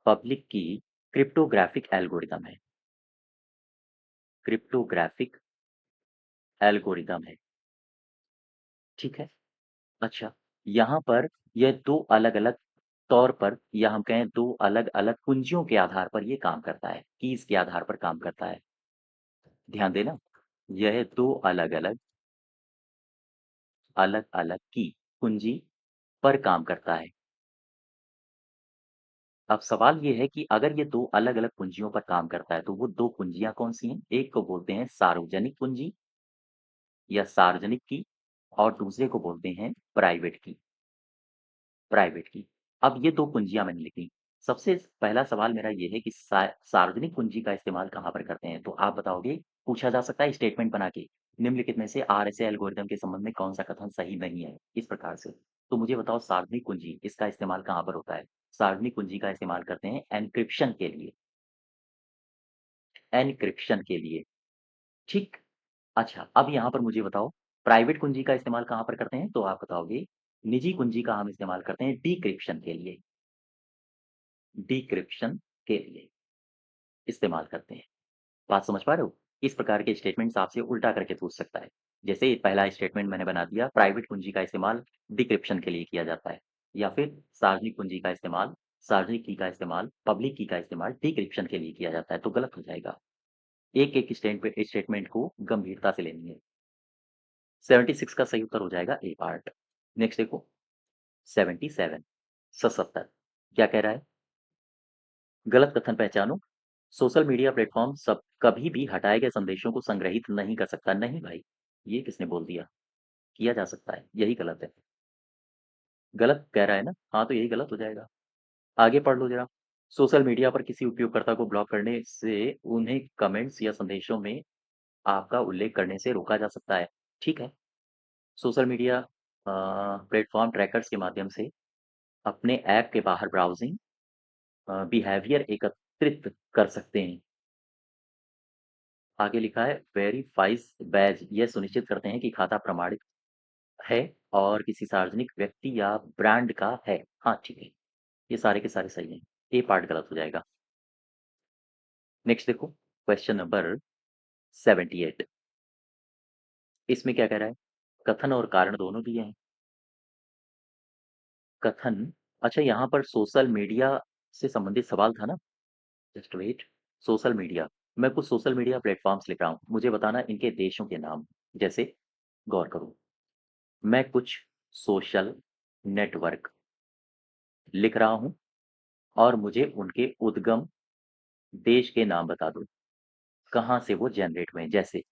पब्लिक की क्रिप्टोग्राफिक एल्गोरिदम है, क्रिप्टोग्राफिक एल्गोरिदम है, ठीक है? अच्छा, यहाँ पर यह 2 अलग-अलग तौर पर या हम कहें 2 अलग-अलग कुंजियों के आधार पर ये काम करता है, कीज़ के आधार पर काम करता है। ध्यान देना, यह 2 अलग-अलग की कुंजी पर काम करता है। अब सवाल ये है कि अगर ये 2 अलग-अलग कुंजियों पर काम करता है, तो वो 2 कुंजियाँ कौन-सी हैं? एक को बोलते हैं सार्वजनिक कुंजी या सार्वजनिक की और दूसरे को बोलते हैं प्राइवेट की। अब ये 2 कुंजियाँ मैंने लिखी। सबसे पहला सवाल मेरा ये है कि सार्वजनिक कुंजी का इस्तेमाल कहाँ पर करते हैं? तो आप बताओगे, पूछा जा सकता है स्टेटमेंट बना के, निम्नलिखित में से आरएसए एल्गोरिदम के संबंध में कौन-सा कथन सही नहीं है? इस प्रकार से। तो मुझे बताओ सार्वजनिक कुंजी इसका इस्तेमाल कहाँ पर होता है? सार्वजनिक कुंजी का इस्तेमाल करते हैं एन्क्रिप्शन के लिए, ठीक? अच्छा, अब यहाँ पर मुझे बताओ प्राइवेट कुंजी का इस्तेमाल कहाँ पर करते हैं? तो आप बताओगे निजी कुंजी का हम इस्तेमाल करते हैं डिक्रिप्शन के लिए इस्तेमाल करते हैं। बात समझ पा रहे हो? इस प्रकार के स्टेटमेंट्स आपसे उल्टा करके पूछ सकता है। जैसे पहला स्टेटमेंट मैंने बना दिया, प्राइवेट कुंजी का इस्तेमाल डिक्रिप्शन के लिए किया जाता है या फिर सार्वजनिक की का इस्तेमाल, पब्लिक की का इस्तेमाल डिक्रिप्शन के लिए किया जाता है, तो गलत हो जाएगा। एक-एक स्टेटमेंट को गंभीरता से लेनी है। 76 का सही उत्तर हो जाएगा ए पार्ट। नेक्स्ट देखो 77 77 क्या कह रहा है? गलत कथन पहचानो। सोशल मीडिया प्लेटफ़ॉर्म सब कभी भी हटाए गए संदेशों को संग्रहित नहीं कर सकता। नहीं भाई, ये किसने बोल दिया? किया जा सकता है, यही गलत है। गलत कह रहा है ना? हाँ, तो यही गलत हो जाएगा। आगे पढ़ लो ज़रा। सोशल मीडिया पर किसी उपयोगकर्ता को ब्लॉक करने से उन्हें कमेंट्स या संदेशों में आपका उल्लेख करने से रोका जा सकता है। ठीक है? सोशल मीडिया प्लेटफ़ॉर्म ट्रैकर्स के माध्यम से अपने ऐप के बाहर ब्राउज़िंग बिहेवियर एकत्रित कर सकते हैं। आगे लिखा है वेरिफाइज़ बैज ये सुनिश्चित करते हैं कि खाता प्रमाणित है और किसी सार्वजनिक व्यक्ति या ब्रांड का है। हाँ, ठीक है। ये सारे के सारे सही हैं। ए पार्ट गलत हो जाएगा। नेक्स्ट देखो क्वेश्चन नंबर 78 इसमें क्या कह रहा है? कथन और कारण दोनों दिए हैं। कथन अच्छा यहाँ पर सोशल मीडिया से संबंधित सवाल था ना? जस्ट वेट सोशल मीडिया मैं कुछ सोशल मीडिया प्लेटफ़ॉर्म्स लिख रहा हूँ। मुझे बताना इनके देशों के नाम। जैसे गौर करो, मैं कुछ सोशल नेटवर्क लिख रहा हूँ और मुझे उनके उद्गम देश के नाम बता दो। कहाँ से वो जनरेट हुए हैं? जैसे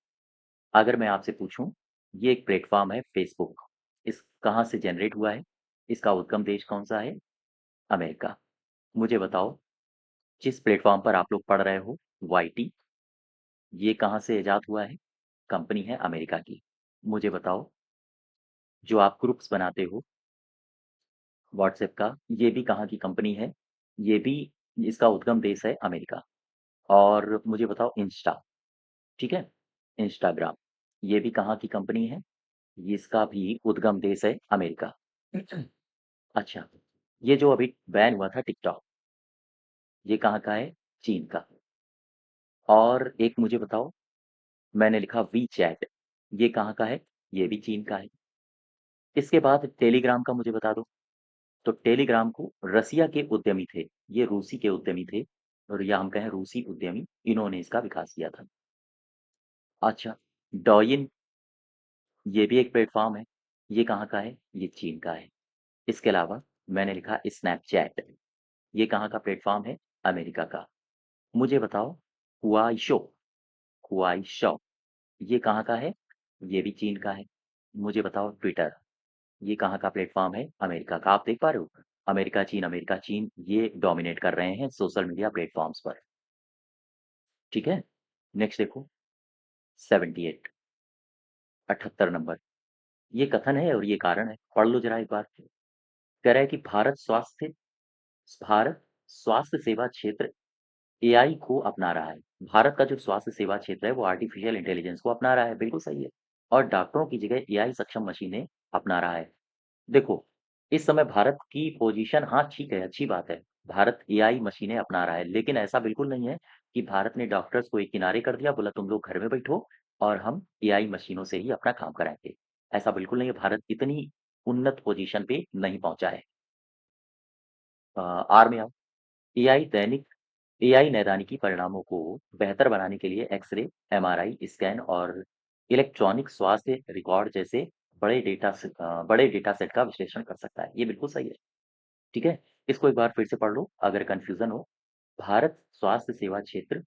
अगर मैं आपसे पूछूं ये एक प्लेटफॉर्म है फेसबुक इस कहाँ से जनरेट हुआ है इसका उद्गम देश कौन सा है अमेरिका मुझे बताओ जिस प्लेटफॉर्म पर आप लोग पढ़ रहे हो वाईटी ये कहाँ से इजाद हुआ है कंपनी है अमेरिका की मुझे बताओ जो आप ग्रुप्स बनाते हो व्हाट्सएप का ये भी कहाँ की कंपनी है ये भी इसका उद्गम देश है अमेरिका और मुझे बताओ इंस्टा ठीक है इंस्टाग्राम ये भी कहाँ की कंपनी है इसका भी उद्गम देश है अमेरिका अच्छा, ये जो अभी बैन हुआ था टिकटॉक, ये कहाँ का है? चीन का। और एक मुझे बताओ, मैंने लिखा वी चैट, ये कहाँ का है? ये भी चीन का है। इसके बाद टेलीग्राम का मुझे बता दो। तो टेलीग्राम को रसिया के उद्यमी थे, ये रूसी के उद्यमी थे और या हम कहें रूसी उद्यमी, इन्होंने इसका विकास किया था। अच्छा, डॉइन ये भी एक प्लेटफॉर्म है, ये कहाँ का है? ये चीन का है। इसके अलावा मैंने लिखा स्नैपचैट, ये कहाँ का प्लेटफॉर्म है? अमेरिका का। मुझे बताओ हुआईशो हुआईशो ये कहाँ का है? ये भी चीन का है। मुझे बताओ ट्विटर ये कहाँ का प्लेटफॉर्म है? अमेरिका का। आप देख पा रहे हो? अमेरिका चीन ये डोमिनेट कर रहे हैं सोशल मीडिया प्लेटफॉर्म्स पर। ठीक है? नेक्स्ट देखो 78 78 नंबर ये कथन है और ये कारण है। पढ़ लो जरा एक बार। कह रहा है कि भारत स्वास्थ्य सेवा क्षेत्र एआई को अपना रहा है। भारत का जो स्वास्थ्य सेवा क्षेत्र है वो आर्टिफिशियल इंटेलिजेंस को अपना रहा है, बिल्कुल सही है। और डॉक्टरों की जगह एआई सक्षम मशीनें अपना रहा है। देखो, इस समय भारत की पोजीशन हाँ ठीक है, अच्छी बात है। भारत एआई मशीनें अपना रहा है, लेकिन ऐसा बिल्कुल नहीं है कि भारत ने डॉक्टर्स को एक किनारे कर दिया, बोला तुम लोग घर में बैठो और हम एआई मशीनों से ही अपना काम कराएँगे। ऐसा बिल्कुल नहीं है, भारत इतनी उन्नत पोजीशन पे नहीं पहुँचा है। आर में आओ, एआई दैनिक एआई नैदानिकी परिणामों को बेहतर बनाने के लिए एक्स-रे, एमआरआई स्कैन और इलेक्ट्रॉनिक स्वास्थ्य रिकॉर्ड जैसे बड़े डेटा सेट का विश्लेषण कर सकता है। ये बिल्कुल सही है, ठीक है? इसको एक बार फिर से पढ़ लो अगर कन्फ्यूज़न हो। भारत स्वास्थ्य सेवा क्षेत्र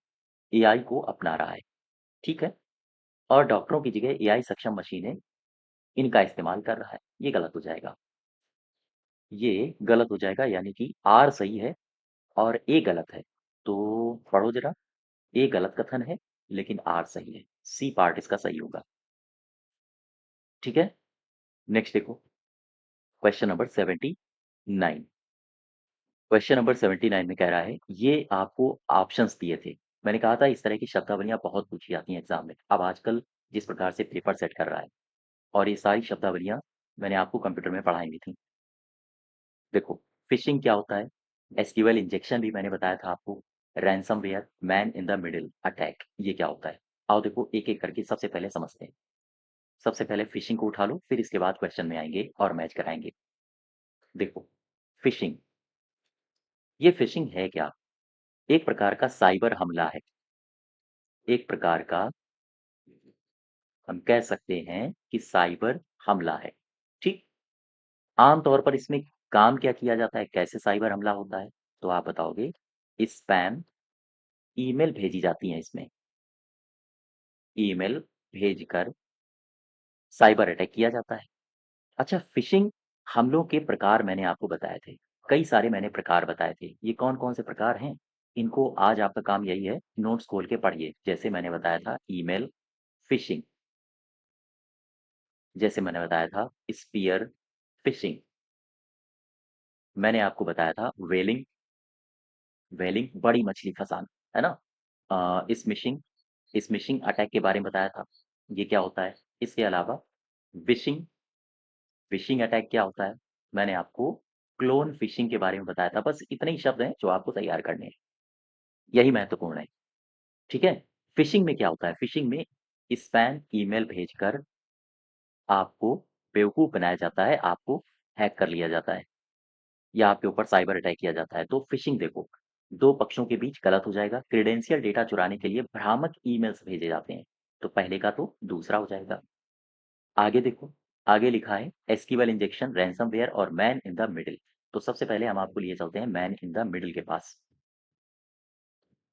एआई को अपना रहा है, ठीक है? और डॉक्टरों की जगह एआई सक्षम मशीनें इनका इस्तेमाल कर रहा है। ये गलत हो जाएगा। ये गलत हो जाएगा यानी कि आर सही है और ए गलत है। तो पढ़ो ज़रा। ए गलत कथन है, लेकिन आर सही है। सी पार्ट इसका सही होगा। ठीक है? नेक्स्ट देखो, क्वेश्चन नंबर 79 क्वेश्चन नंबर 79 में कह रहा है, ये आपको ऑप्शंस दिए थे। मैंने कहा था इस तरह की शब्दावलियाँ बहुत पूछी जाती हैं एग्ज़ाम में। अब आजकल जिस प्रकार से पेपर सेट कर रहा है और ये सारी शब्दावलियाँ मैंने आपको कंप्यूटर में पढ़ाई भी थी। देखो, फ़िशिंग क्या होता है? एसक्यूएल इंजेक्शन भी मैंने बताया था आपको। Ransomware, man in the middle attack, ये क्या होता है? आओ देखो एक-एक करके सबसे पहले समझते हैं। सबसे पहले फ़िशिंग को उठा लो, फिर इसके बाद क्वेश्चन में आएँगे और मैच कराएँगे। देखो, फ़िशिंग, ये फ़िशिंग है क्या? एक प्रकार का साइबर हमला है। एक प्रकार का हम कह सकते हैं कि साइबर हमला है। ठीक? आम तौर पर इसमें काम क्या किया जाता है? कैसे साइबर हमला होता है? तो आप बताओगे स्पैम ईमेल भेजी जाती हैं इसमें। ईमेल भेजकर साइबर अटैक किया जाता है। अच्छा फ़िशिंग हमलों के प्रकार मैंने आपको बताए थे। कई सारे मैंने प्रकार बताए थे। ये कौन-कौन से प्रकार हैं? इनको आज आपका काम यही है नोट्स खोल के पढ़िए। जैसे मैंने बताया था ईमेल, फिशिंग, जैसे मैंने बताया था स्पीयर फिशिंग, मैंने आपको बताया था व्हेलिंग, व्हेलिंग बड़ी मछली फँसाना, है ना? स्मिशिंग, स्मिशिंग अटैक के बारे में बताया था, ये क्या होता है? इसके अलावा विशिंग, फिशिंग अटैक क्या होता है? मैंने आपको क्लोन फिशिंग के बारे में बताया था, बस इतने ही शब्द हैं जो आपको तैयार करने हैं, यही महत्वपूर्ण है, ठीक है? फिशिंग में क्या होता है? फिशिंग में स्पैम ईमेल भेजकर आपको बेवकूफ़ बनाया जाता है, आपको हैक कर लिया जाता है या आपके ऊपर साइबर अटैक किया जाता है। तो फिशिंग देखो, 2 पक्षों के बीच गलत हो जाएगा, क्रेडेंशियल डेटा चुराने के लिए भ्रामक ईमेल्स भेजे जाते हैं, तो पहले का तो दूसरा हो जाएगा। आगे देखो, आगे लिखा है एसक्यूएल इंजेक्शन, रैनसमवेयर और मैन इन द मिडल। तो सबसे पहले हम आपको लिए चलते हैं मैन इन द मिडल के पास।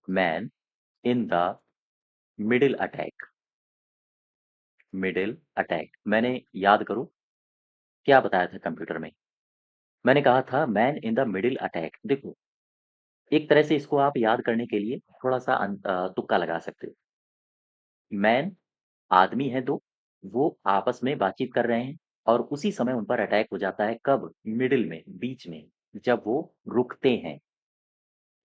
Man in the middle attack, middle attack मैंने याद करो क्या बताया था कंप्यूटर में? मैंने कहा था man in the middle attack. देखो, एक तरह से इसको आप याद करने के लिए थोड़ा-सा तुक्का लगा सकते हो। मैन आदमी हैं 2, वो आपस में बातचीत कर रहे हैं और उसी समय उन पर अटैक हो जाता है, कब? मिडल में, बीच में, जब वो रुकते हैं।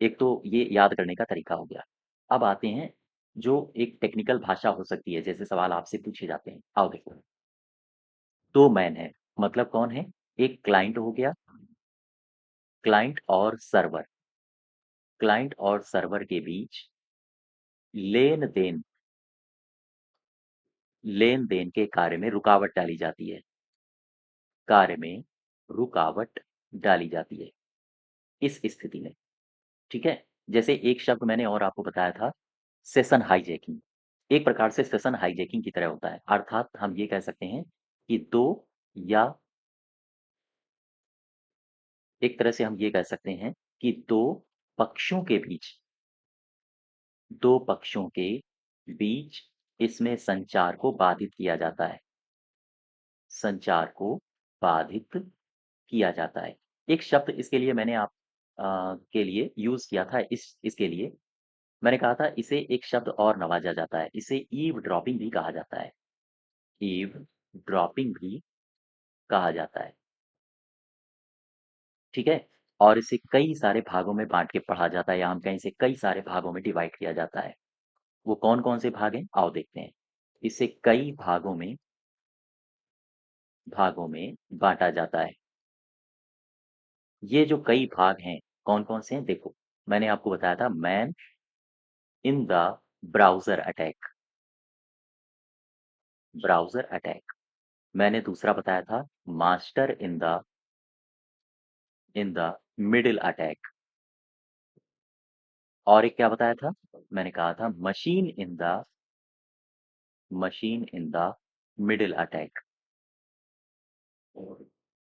एक तो ये याद करने का तरीका हो गया। अब आते हैं जो एक टेक्निकल भाषा हो सकती है, जैसे सवाल आपसे पूछे जाते हैं। आओ देखो, 2 मैन हैं, मतलब कौन है? एक क्लाइंट हो गया, क्लाइंट और सर्वर, क्लाइंट और सर्वर के बीच लेन-देन, लेन-देन के कार्य में रुकावट डाली जाती है, कार्य में रुकावट डाली जाती है, इस स्थिति में, ठीक है? जैसे एक शब्द मैंने और आपको बताया था, सेशन हाइजैकिंग। एक प्रकार से सेशन हाइजैकिंग की तरह होता है, अर्थात हम ये कह सकते हैं कि 2 या एक तरह से हम ये कह सकते हैं कि 2 पक्षों के बीच, 2 पक्षों के बीच इसमें संचार को बाधित किया जाता है, संचार को बाधित किया जाता है। एक शब्द इसके लिए मैंने के लिए यूज़ किया था, इसके लिए मैंने कहा था इसे एक शब्द और नवाजा जाता है, इसे ईवड्रॉपिंग भी कहा जाता है, ईवड्रॉपिंग भी कहा जाता है, ठीक है? और इसे कई सारे भागों में बाँट के पढ़ा जाता है या हम कहें इसे कई सारे भागों में डिवाइड किया जाता है। वो कौन-कौन से भाग हैं? आओ देखते हैं। इसे कई भागों में बाँटा जाता है। ये जो कई भाग हैं, कौन-कौन से हैं? देखो, मैंने आपको बताया था man in the browser attack, browser attack. मैंने दूसरा बताया था master in the middle attack और एक क्या बताया था? मैंने कहा था machine in the middle attack,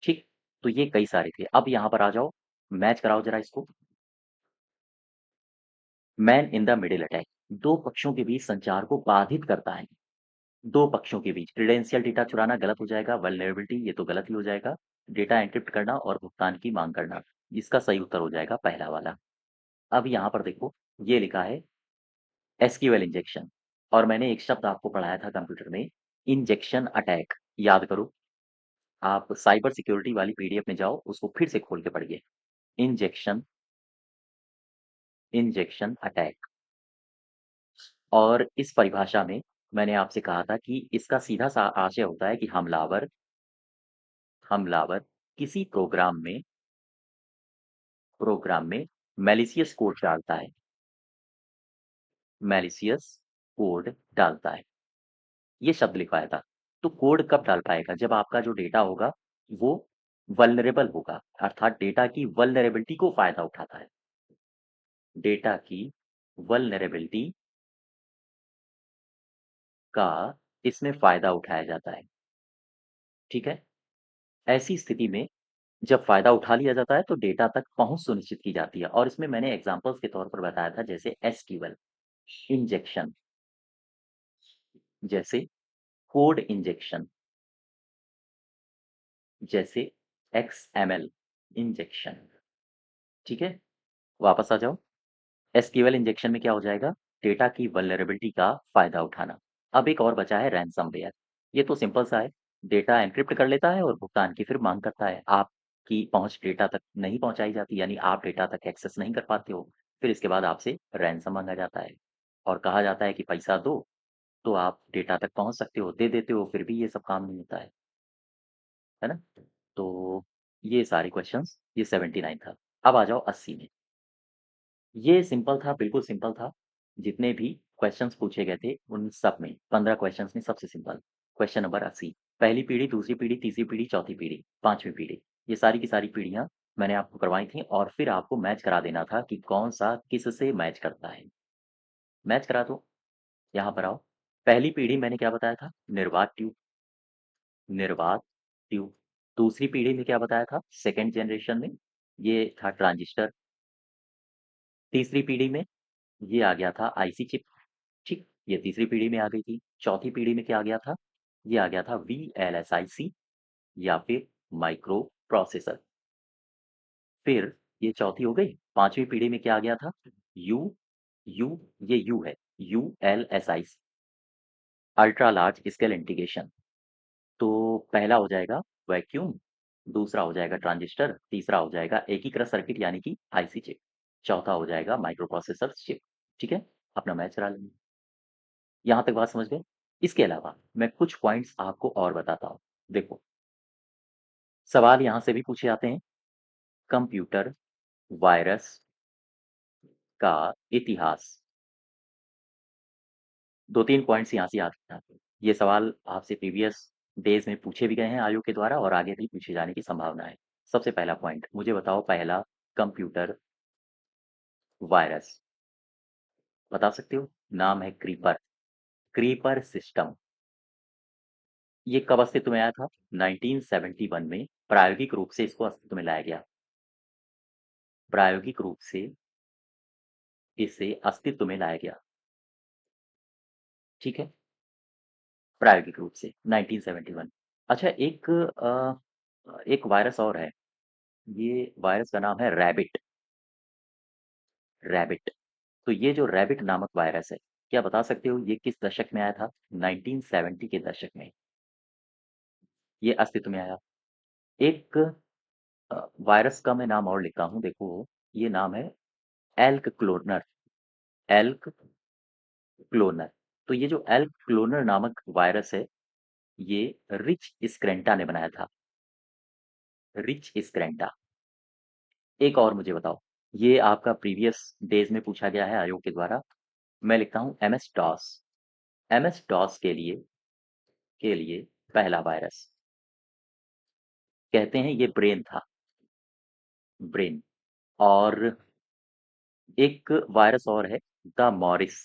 ठीक? तो ये कई सारे थे। अब यहाँ पर आ जाओ, मैच कराओ ज़रा इसको। Man in the middle attack, 2 पक्षों के बीच संचार को बाधित करता है। 2 पक्षों के बीच क्रेडेंशियल डेटा चुराना गलत हो जाएगा, वल्नरेबिलिटी ये तो गलत ही हो जाएगा। डेटा एन्क्रिप्ट करना और भुगतान की माँग करना, इसका सही उत्तर हो जाएगा पहला वाला। अब यहाँ पर देखो, ये लिखा है एसक्यूएल इंजेक्शन और मैंने एक शब्द आपको पढ़ाया था कंप्यूटर में, इंजेक्शन अटैक, याद करो। आप साइबर सिक्योरिटी वाली पीडीएफ में जाओ, उसको फिर से खोल के पढ़िए। इंजेक्शन इंजेक्शन अटैक और इस परिभाषा में मैंने आपसे कहा था कि इसका सीधा-सा आशय होता है कि हमलावर किसी प्रोग्राम में मैलिशियस कोड डालता है, मैलिशियस कोड डालता है। ये शब्द लिखवाया था। तो कोड कब डाल पाएगा? जब आपका जो डेटा होगा वो वल्नरेबल होगा, अर्थात डेटा की वल्नरेबिलिटी को फ़ायदा उठाता है। डेटा की वल्नरेबिलिटी का इसमें फ़ायदा उठाया जाता है, ठीक है? ऐसी स्थिति में जब फ़ायदा उठा लिया जाता है तो डेटा तक पहुँच सुनिश्चित की जाती है और इसमें मैंने एग्ज़ाम्पल्स के तौर पर बताया था जैसे एसक्यूएल, इंजेक्शन, जैसे कोड इंजेक्शन, जैसे एक्सएमएल इंजेक्शन, ठीक है? वापस आ जाओ। एसक्यूएल इंजेक्शन में क्या हो जाएगा? डेटा की वल्नरेबिलिटी का फ़ायदा उठाना। अब एक और बचा है रैनसमवेयर। ये तो सिंपल सा है, डेटा एन्क्रिप्ट कर लेता है और भुगतान की फिर माँग करता है। आपकी पहुँच डेटा तक नहीं पहुँचाई जाती, यानी आप डेटा तक एक्सेस नहीं कर पाते हो। फिर इसके बाद आपसे रैनसम माँगा जाता है और कहा जाता है कि पैसा दो, तो आप डेटा तक पहुँच सकते हो। दे देते हो, फिर भी ये सब काम नहीं होता है ना? तो ये सारे क्वेश्चंस, ये 79 था। अब आ जाओ 80 में। ये सिंपल था, बिल्कुल सिंपल था। जितने भी क्वेश्चंस पूछे गए थे, उन सब में 15 क्वेश्चंस में सबसे सिंपल, क्वेश्चन नंबर 80। पहली पीढ़ी, दूसरी पीढ़ी, तीसरी पीढ़ी, चौथी पीढ़ी, 5वीं पीढ़ी। ये सारी की सारी पीढ़ियाँ मैंने आपको करवाई थी और फिर आपको मैच करा देना था कि कौन-सा किससे मैच करता है। मैच करा दो, यहाँ पर आओ। पहली पीढ़ी मैंने क्या बताया था? निर्वात ट्यूब, निर्वात ट्यूब। दूसरी पीढ़ी में क्या बताया था? सेकंड जनरेशन में ये था ट्रांजिस्टर। तीसरी पीढ़ी में ये आ गया था आईसी चिप। ठीक, ये तीसरी पीढ़ी में आ गई थी। चौथी पीढ़ी में क्या आ गया था? ये आ गया था वीएलएसआईसी या फिर माइक्रो प्रोसेसर। फिर ये चौथी हो गई। 5वीं पीढ़ी में क्या आ गया था? यू यू ये यू है, यूएलएसआईसी, अल्ट्रा लार्ज स्केल इंटीग्रेशन। तो पहला हो जाएगा वैक्यूम, दूसरा हो जाएगा ट्रांजिस्टर, तीसरा हो जाएगा एकीकृत सर्किट यानी कि आईसी चिप, चौथा हो जाएगा माइक्रो प्रोसेसर चिप। ठीक है? अपना मैच करा लेंगे। यहाँ तक बात समझ गए? इसके अलावा मैं कुछ पॉइंट्स आपको और बताता हूँ। देखो, सवाल यहाँ से भी पूछे जाते हैं, कंप्यूटर वायरस का इतिहास। 2-3 पॉइंट्स यहाँ से याद रखना। ये सवाल आपसे प्रीवियस डेज़ में पूछे भी गए हैं आयोग के द्वारा और आगे भी पूछे जाने की संभावना है। सबसे पहला पॉइंट, मुझे बताओ पहला कंप्यूटर वायरस, बता सकते हो? नाम है क्रीपर, क्रीपर सिस्टम। ये कब अस्तित्व में आया था? 1971 में प्रायोगिक रूप से इसको अस्तित्व में लाया गया। प्रायोगिक रूप से इसे अस्तित्व में लाया गया। ठीक है? प्रायोगिक रूप से 1971। अच्छा, एक वायरस और है। ये वायरस का नाम है रैबिट, रैबिट। तो ये जो रैबिट नामक वायरस है, क्या बता सकते हो ये किस दशक में आया था? 1970 के दशक में ये अस्तित्व में आया। एक वायरस का मैं नाम और लिखता हूँ, देखो, ये नाम है एल्क क्लोनर, एल्क क्लोनर। तो ये जो एल्क क्लोनर नामक वायरस है, ये रिच स्क्रेंटा ने बनाया था, रिच स्क्रेंटा। एक और मुझे बताओ, ये आपका प्रीवियस डेज़ में पूछा गया है आयोग के द्वारा। मैं लिखता हूँ एमएस डॉस, एमएस डॉस के लिए पहला वायरस, कहते हैं ये ब्रेन था, ब्रेन। और एक वायरस और है, द मॉरिस,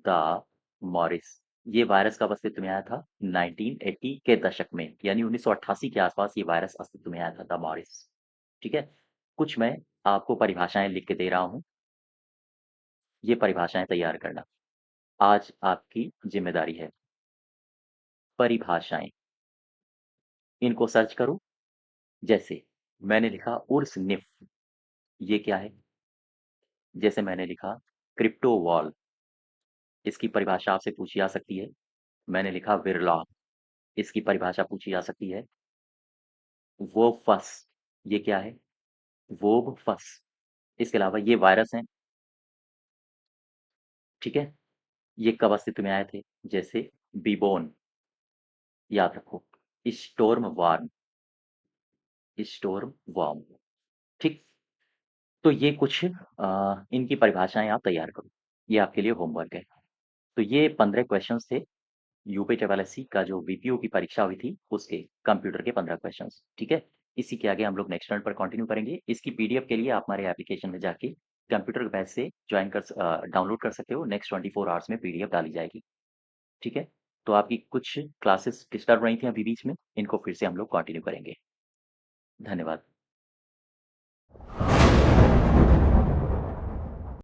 द मॉरिस। ये वायरस कब अस्तित्व में आया था? 1980 के दशक में, यानी 1988 के आसपास ये वायरस अस्तित्व में आया था, द मॉरिस। ठीक है? कुछ मैं आपको परिभाषाएँ लिख के दे रहा हूँ, ये परिभाषाएँ तैयार करना। आज आपकी ज़िम्मेदारी है। परिभाषाएँ, इनको सर्च करो। जैसे मैंने लिखा उर्स निफ, ये क्या है? जैसे मैंने लिखा क्रिप्टो वॉल, इसकी परिभाषा आपसे पूछी जा सकती है। मैंने लिखा विरलॉग, इसकी परिभाषा पूछी जा सकती है। वोफस, ये क्या है? वोबफस। इसके अलावा ये वायरस हैं, ठीक है? ये कब अस्तित्व में आए थे? जैसे बीबोन, याद रखो। Storm warm, storm worm. ठीक? तो ये कुछ इनकी परिभाषाएँ आप तैयार करो। ये आपके लिए होमवर्क है। तो ये 15 क्वेश्चन्स थे, यूपी ट्रिपल एससी का जो बीपीओ की परीक्षा हुई थी, उसके कंप्यूटर के 15 क्वेश्चन्स, ठीक है? इसी के आगे हम लोग नेक्स्ट टर्न पर कंटिन्यू करेंगे। इसकी पीडीएफ के लिए आप हमारे एप्लीकेशन में जाके कंप्यूटर बैच से डाउनलोड कर सकते हो। नेक्स्ट 24 आवर्स में पीडीएफ डाली जाएगी, ठीक है? तो आपकी कुछ क्लासेस डिस्टर्ब रही थी अभी बीच में, इनको फिर से हम लोग कंटिन्यू करेंगे। धन्यवाद।